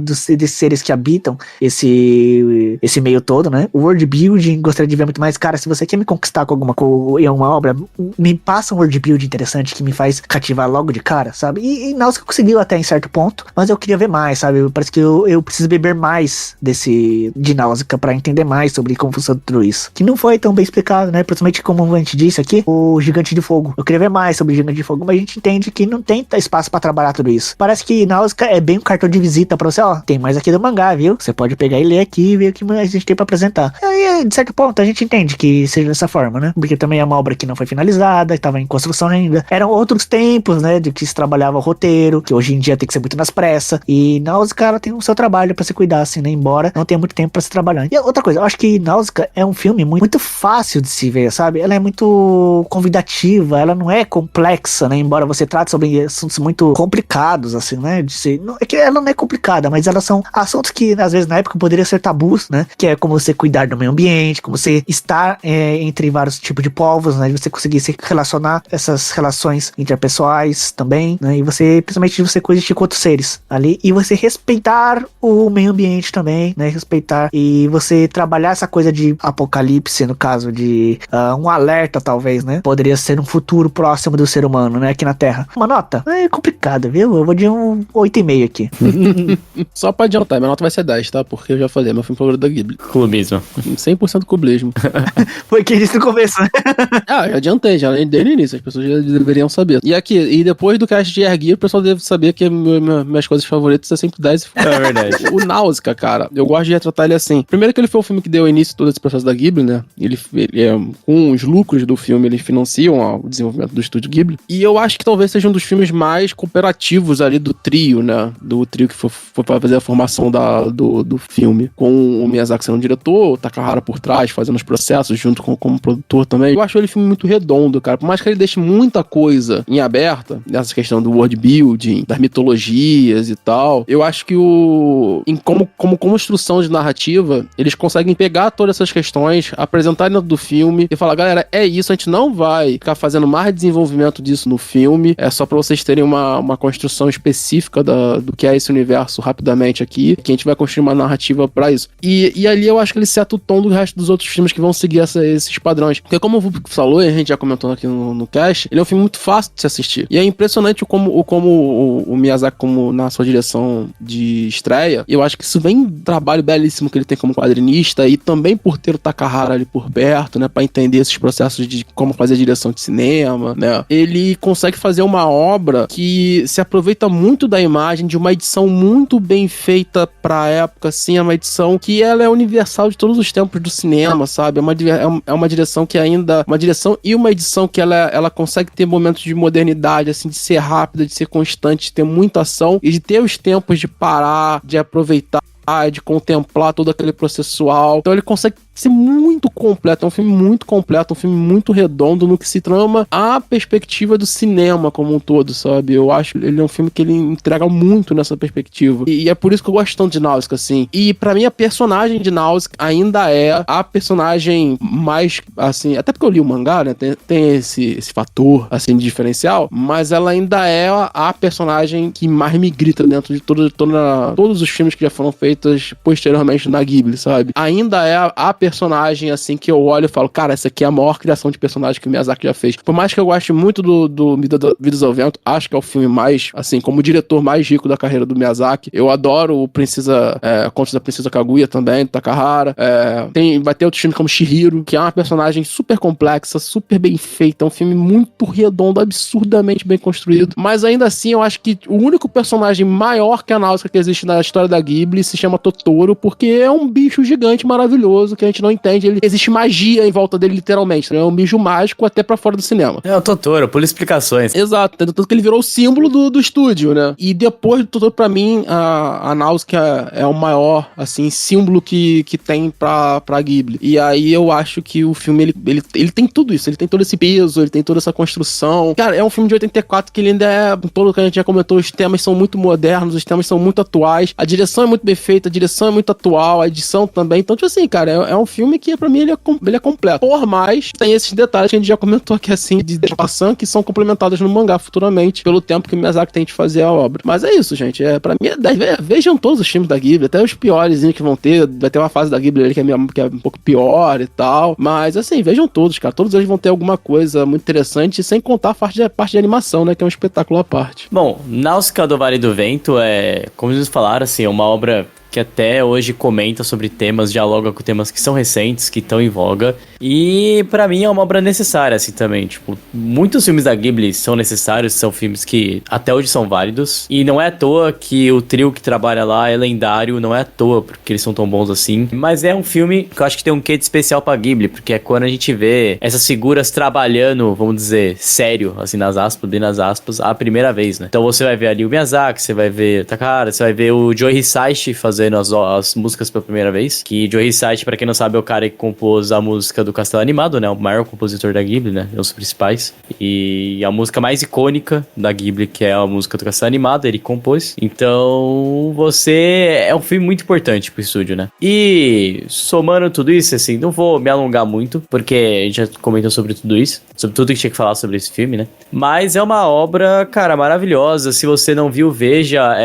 desses seres que habitam esse meio todo, né? O world building, gostaria de ver muito mais. Cara, se você quer me conquistar com alguma coisa em uma obra, me passa um world building interessante que me faz cativar logo de cara, sabe? E Náusea conseguiu até em certo ponto, mas eu queria ver mais, sabe? Parece que eu preciso beber mais de Náusea pra entender mais sobre como funciona tudo isso. Que não foi tão bem explicado, né? Principalmente como a gente disse aqui, o Gigante de Fogo. Eu queria ver mais sobre o Gigante de Fogo, mas a gente entende que não tem espaço pra trabalhar tudo isso. Parece que Náusea é bem um cartão de visita pra você, ó, tem mais aqui do mangá, viu? Você pode pegar e ler aqui e ver o que a gente tem pra apresentar. E aí, de certo ponto, a gente entende que seja dessa forma, né? Porque também é uma obra que não foi finalizada, que tava em construção ainda. Eram outros tempos, né, de que se trabalhava o roteiro, que hoje em dia tem que ser muito nas pressas. E Náusea, cara, tem o seu trabalho pra se cuidar, assim, né? Embora não tenha muito tempo pra se trabalhar. E outra coisa, eu acho que Náusea é um filme muito fácil de se ver, sabe? Ela é muito convidativa, ela não é complexa, né? Embora você trate sobre assuntos muito complicados, assim, né? É que ela não é complicada, mas elas são assuntos que, às vezes, na época, poderiam ser tabus, né? Que é como você cuidar do meio ambiente, como você estar entre vários tipos de povos, né? De você conseguir se relacionar, essas relações interpessoais também, né? E você, principalmente, você coexistir com outros seres ali. E você respeitar o meio ambiente também, né? Respeitar e você trabalhar essa coisa de apocalipse, no caso de um alerta, talvez, né? Poderia ser um futuro próximo do ser humano, né? Aqui na Terra. Uma nota? É complicado, viu? Eu vou de um 8,5 aqui. Só pra adiantar, minha nota vai ser 10, tá? Porque eu já falei, meu filme favorito da Ghibli. Clubismo. 100% clubismo. Foi o que disse no começo, né? Já adiantei, já desde o início, as pessoas já deveriam saber. E depois do cast de Ergui, o pessoal deve saber que minhas coisas favoritas é sempre 10. É verdade. O Náusea, cara, eu gosto de retratar ele assim. Primeiro que ele foi o filme que deu início a todo esse processo da Ghibli, né? Ele com os lucros do filme, eles financiam o desenvolvimento do estúdio Ghibli. E eu acho que talvez seja um dos filmes mais cooperativos ali do trio, né? Do trio que foi pra fazer a formação do filme. Com o Miyazaki sendo o diretor, o Takahara por trás, fazendo os processos, junto como produtor também. Eu acho ele um filme muito redondo, cara. Por mais que ele deixe muita coisa em aberta, nessa questão do world building, das mitologias e tal, eu acho que como construção de narrativa, eles conseguem pegar todas essas questões, apresentar dentro do filme e falar, galera, é isso, a gente não vai ficar fazendo mais desenvolvimento disso no filme, é só pra vocês terem uma construção específica do que é esse universo rapidamente aqui, que a gente vai construir uma narrativa pra isso. E ali eu acho que ele seta o tom do resto dos outros filmes que vão seguir esses padrões. Porque como o Vup falou, e a gente já comentou aqui no cast, ele é um filme muito fácil de se assistir. E é impressionante como o Miyazaki, como na sua direção de estreia, eu acho que isso vem um trabalho belíssimo que ele tem como quadrinista e também por ter o Takahara ali por perto, né, pra entender esses processos de como fazer direção de cinema, né, ele consegue fazer uma obra que se aproveita muito da imagem, de uma edição muito bem feita pra época, assim, é uma edição que ela é universal de todos os tempos do cinema, sabe, é uma direção que ainda, uma direção e uma edição que ela consegue ter momentos de modernidade, assim, de ser rápida, de ser constante, de ter muita ação e de ter os tempos de parar, de aproveitar, de contemplar todo aquele processual. Então ele consegue ser muito completo, é um filme muito completo, um filme muito redondo no que se trama a perspectiva do cinema como um todo, sabe? Eu acho que ele é um filme que ele entrega muito nessa perspectiva. E é por isso que eu gosto tanto de Náusea, assim. E pra mim a personagem de Náusea ainda é a personagem mais, assim, até porque eu li o mangá, né? Tem esse fator, assim, de diferencial, mas ela ainda é a personagem que mais me grita dentro de todos os filmes que já foram feitos posteriormente na Ghibli, sabe? Ainda é a personagem, assim, que eu olho e falo, cara, essa aqui é a maior criação de personagem que o Miyazaki já fez. Por mais que eu goste muito do Vidas ao Vento, acho que é o filme mais, assim, como diretor mais rico da carreira do Miyazaki. Eu adoro o Contos da Princesa Kaguya também, do Takahara. Vai ter outros filmes como Chihiro, que é uma personagem super complexa, super bem feita, é um filme muito redondo, absurdamente bem construído. Mas ainda assim, eu acho que o único personagem maior que a Náusea que existe na história da Ghibli se chama Totoro, porque é um bicho gigante maravilhoso que a gente não entende. Existe magia em volta dele, literalmente. Né? É um bicho mágico até pra fora do cinema. É o Totoro, por explicações. Exato, tanto que ele virou o símbolo do estúdio, né? E depois do Totoro, pra mim, a Náusea é o maior, assim, símbolo que tem pra Ghibli. E aí eu acho que o filme, ele tem tudo isso. Ele tem todo esse peso, ele tem toda essa construção. Cara, é um filme de 84 que ele ainda é, pelo que a gente já comentou, os temas são muito modernos, os temas são muito atuais, a direção é muito bem feita, a direção é muito atual, a edição também. Então, tipo assim, cara, é um filme que pra mim ele é completo. Por mais, tem esses detalhes que a gente já comentou aqui, assim, de animação, que são complementados no mangá futuramente, pelo tempo que o Miyazaki tem de fazer a obra. Mas é isso, gente. Pra mim, vejam todos os filmes da Ghibli, até os piores que vão ter. Vai ter uma fase da Ghibli ali que é um pouco pior e tal. Mas, assim, vejam todos, cara. Todos eles vão ter alguma coisa muito interessante, sem contar a parte de animação, né? Que é um espetáculo à parte. Bom, Náusea do Vale do Vento como eles falaram, assim, é uma obra que até hoje comenta sobre temas, dialoga com temas que são recentes, que estão em voga. E pra mim é uma obra necessária, assim, também. Tipo, muitos filmes da Ghibli são necessários, são filmes que até hoje são válidos. E não é à toa que o trio que trabalha lá é lendário, não é à toa porque eles são tão bons assim. Mas é um filme que eu acho que tem um quê de especial pra Ghibli, porque é quando a gente vê essas figuras trabalhando, vamos dizer, sério, assim, nas aspas, bem nas aspas, a primeira vez, né? Então você vai ver ali o Miyazaki, você vai ver o Takahara, você vai ver o Joe Hisaishi fazendo as músicas pela primeira vez, que Joe Hisaishi, pra quem não sabe, é o cara que compôs a música do Castelo Animado, né, o maior compositor da Ghibli, né, é um dos principais, e a música mais icônica da Ghibli, que é a música do Castelo Animado, ele compôs. Então, é um filme muito importante pro estúdio, né, e somando tudo isso, assim, não vou me alongar muito, porque a gente já comentou sobre tudo isso, sobre tudo que tinha que falar sobre esse filme, né, mas é uma obra, cara, maravilhosa. Se você não viu, veja,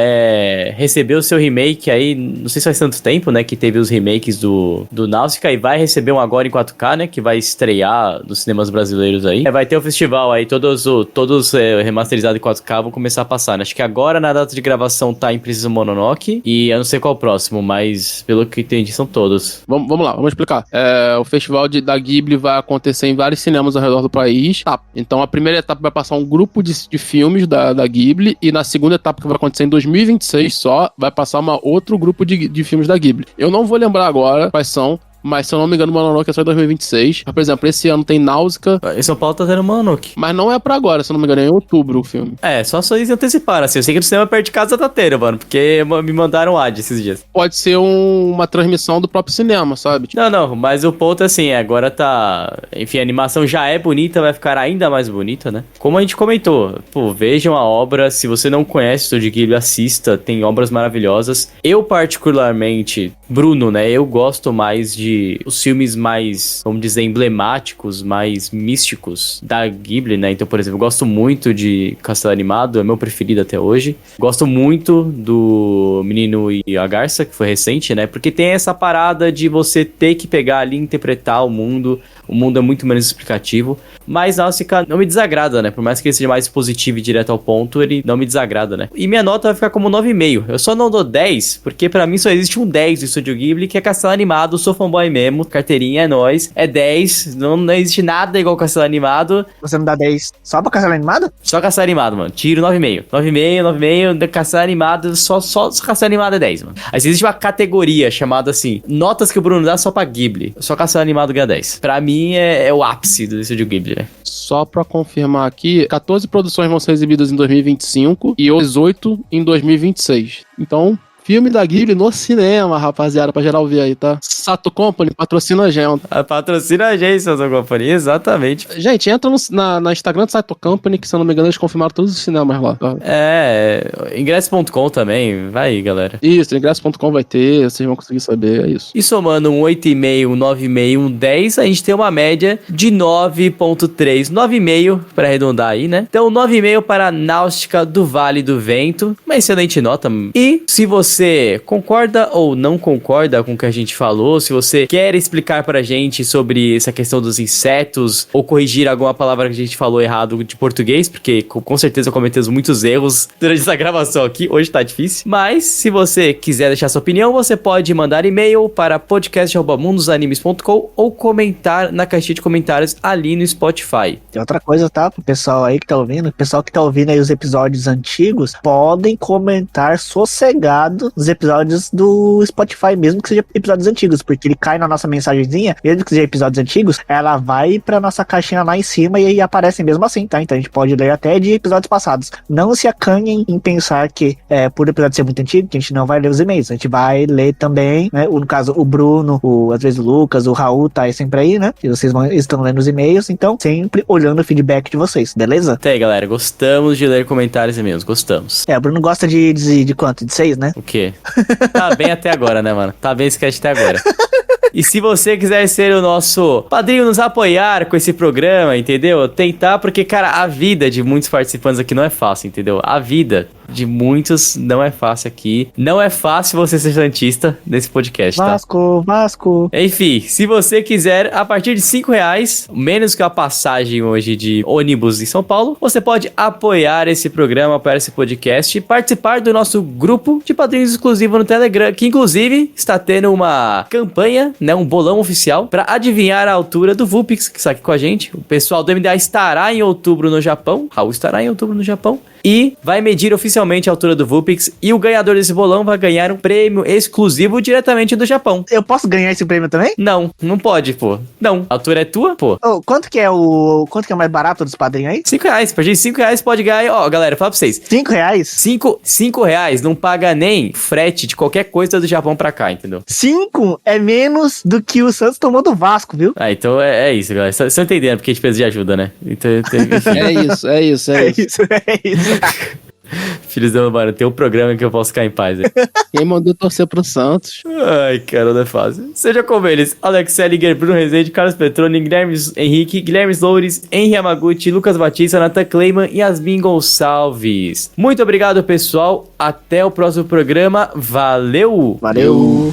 recebeu o seu remake aí, não sei se faz tanto tempo, né, que teve os remakes do Náusea, e vai receber um agora em 4K, né, que vai estrear nos cinemas brasileiros aí. Vai ter o festival aí, todos remasterizados em 4K vão começar a passar, né? Acho que agora, na data de gravação, tá em Princesa Mononoke, e eu não sei qual é o próximo, mas pelo que entendi, são todos. Vamos lá, vamos explicar. O festival da Ghibli vai acontecer em vários cinemas ao redor do país. Tá. Então, a primeira etapa vai passar um grupo de filmes da Ghibli, e na segunda etapa, que vai acontecer em 2026 só, vai passar outro grupo de filmes da Ghibli. Eu não vou lembrar agora quais são, mas se eu não me engano, o Mononoke é só em 2026. Por exemplo, esse ano tem Náusea. Em São Paulo tá tendo Mononoke. Mas não é pra agora, se eu não me engano, é em outubro o filme. Só eles anteciparam, assim. Eu sei que no cinema perto de casa tá tendo, mano, porque me mandaram ad esses dias. Pode ser uma transmissão do próprio cinema, sabe? Não, mas o ponto é assim, agora tá... Enfim, a animação já é bonita, vai ficar ainda mais bonita, né? Como a gente comentou, pô, vejam a obra. Se você não conhece o Estúdio Ghibli, assista, tem obras maravilhosas. Eu, particularmente, Bruno, né, eu gosto mais de os filmes mais, vamos dizer, emblemáticos, mais místicos da Ghibli, né? Então, por exemplo, eu gosto muito de Castelo Animado, é meu preferido até hoje. Gosto muito do Menino e a Garça, que foi recente, né? Porque tem essa parada de você ter que pegar ali e interpretar o mundo. O mundo é muito menos explicativo. Mas Náusea não me desagrada, né? Por mais que ele seja mais positivo e direto ao ponto, ele não me desagrada, né? E minha nota vai ficar como 9,5. Eu só não dou 10, porque pra mim só existe um 10 do Estúdio Ghibli, que é Castelo Animado. Sou fanboy mesmo, carteirinha é nóis. É 10, não existe nada igual Castelo Animado. Você não dá 10 só pra Castelo Animado? Só Castelo Animado, mano. Tiro 9,5. 9,5, Castelo Animado, só Castelo Animado é 10, mano. Aí existe uma categoria chamada assim, notas que o Bruno dá só pra Ghibli. Só Castelo Animado ganha 10. Pra mim é o ápice do Estúdio Ghibli, né? Só pra confirmar aqui, 14 produções vão ser exibidas em 2025 e 18 em 2026. Então, filme da Ghibli no cinema, rapaziada, pra geral ver aí, tá? Sato Company patrocina a gente. Patrocina a gente, Sato Company, exatamente. Gente, entra na Instagram do Sato Company, que se eu não me engano eles confirmaram todos os cinemas lá. Tá? Ingresso.com também, vai aí, galera. Isso, ingresso.com vai ter, vocês vão conseguir saber, é isso. E somando um 8,5, um 9,5, um 10, a gente tem uma média de 9,3, 9,5 para arredondar aí, né? Então 9,5 para a Náustica do Vale do Vento, uma excelente nota. E se você concorda ou não concorda com o que a gente falou, se você quer explicar pra gente sobre essa questão dos insetos ou corrigir alguma palavra que a gente falou errado de português, porque com certeza cometemos muitos erros durante essa gravação aqui, hoje tá difícil. Mas se você quiser deixar sua opinião, você pode mandar e-mail para podcast@mundosanimes.com ou comentar na caixinha de comentários ali no Spotify. Tem outra coisa, tá? Pro pessoal aí que tá ouvindo, o pessoal que tá ouvindo aí os episódios antigos, podem comentar sossegado os episódios do Spotify, mesmo que sejam episódios antigos, porque ele cai na nossa mensagenzinha, mesmo que sejam episódios antigos, ela vai pra nossa caixinha lá em cima e aí aparecem mesmo assim, tá? Então a gente pode ler até de episódios passados. Não se acanhem em pensar que, por episódio ser muito antigo, que a gente não vai ler os e-mails, a gente vai ler também, né? No caso, o Bruno, às vezes o Lucas, o Raul tá sempre aí, né? E vocês estão lendo os e-mails, então sempre olhando o feedback de vocês, beleza? Até aí, galera, gostamos de ler comentários e e-mails, gostamos. O Bruno gosta de quanto? De 6, né? O quê? Tá bem até agora, né, mano? Tá bem esse cast até agora. E se você quiser ser o nosso padrinho, nos apoiar com esse programa, entendeu? Tentar, porque, cara, a vida de muitos participantes aqui não é fácil, entendeu? A vida de muitos não é fácil aqui. Não é fácil você ser santista nesse podcast, tá? Vasco. Enfim, se você quiser, a partir de R$5, menos que a passagem hoje de ônibus em São Paulo, você pode apoiar esse programa, apoiar esse podcast e participar do nosso grupo de padrinhos exclusivo no Telegram, que inclusive está tendo uma campanha, né, um bolão oficial, para adivinhar a altura do Vulpix, que está aqui com a gente. O pessoal do MDA estará em outubro no Japão, Raul estará em outubro no Japão, e vai medir oficialmente a altura do Vulpix, e o ganhador desse bolão vai ganhar um prêmio exclusivo diretamente do Japão. Eu posso ganhar esse prêmio também? Não pode, pô. Não, a altura é tua, pô. Quanto que é mais barato dos padrinhos aí? R$5. A partir de R$5 pode ganhar. Ó, galera, fala pra vocês. R$5? R$5 não paga nem frete de qualquer coisa do Japão pra cá, entendeu? 5 é menos do que o Santos tomou do Vasco, viu? Ah, então é isso, galera. Vocês estão entendendo porque a gente precisa de ajuda, né? Então, É isso. Filhos da mano, tem um programa que eu posso ficar em paz. Quem mandou torcer pro Santos? Ai, cara, não é fácil. Seja como eles: Alex Seliger, Bruno Rezende, Carlos Petroni, Guilherme Henrique, Guilherme Loures, Henry Yamaguchi, Lucas Batista, Nathan Kleiman e Yasmin Gonçalves. Muito obrigado, pessoal. Até o próximo programa. Valeu! Valeu!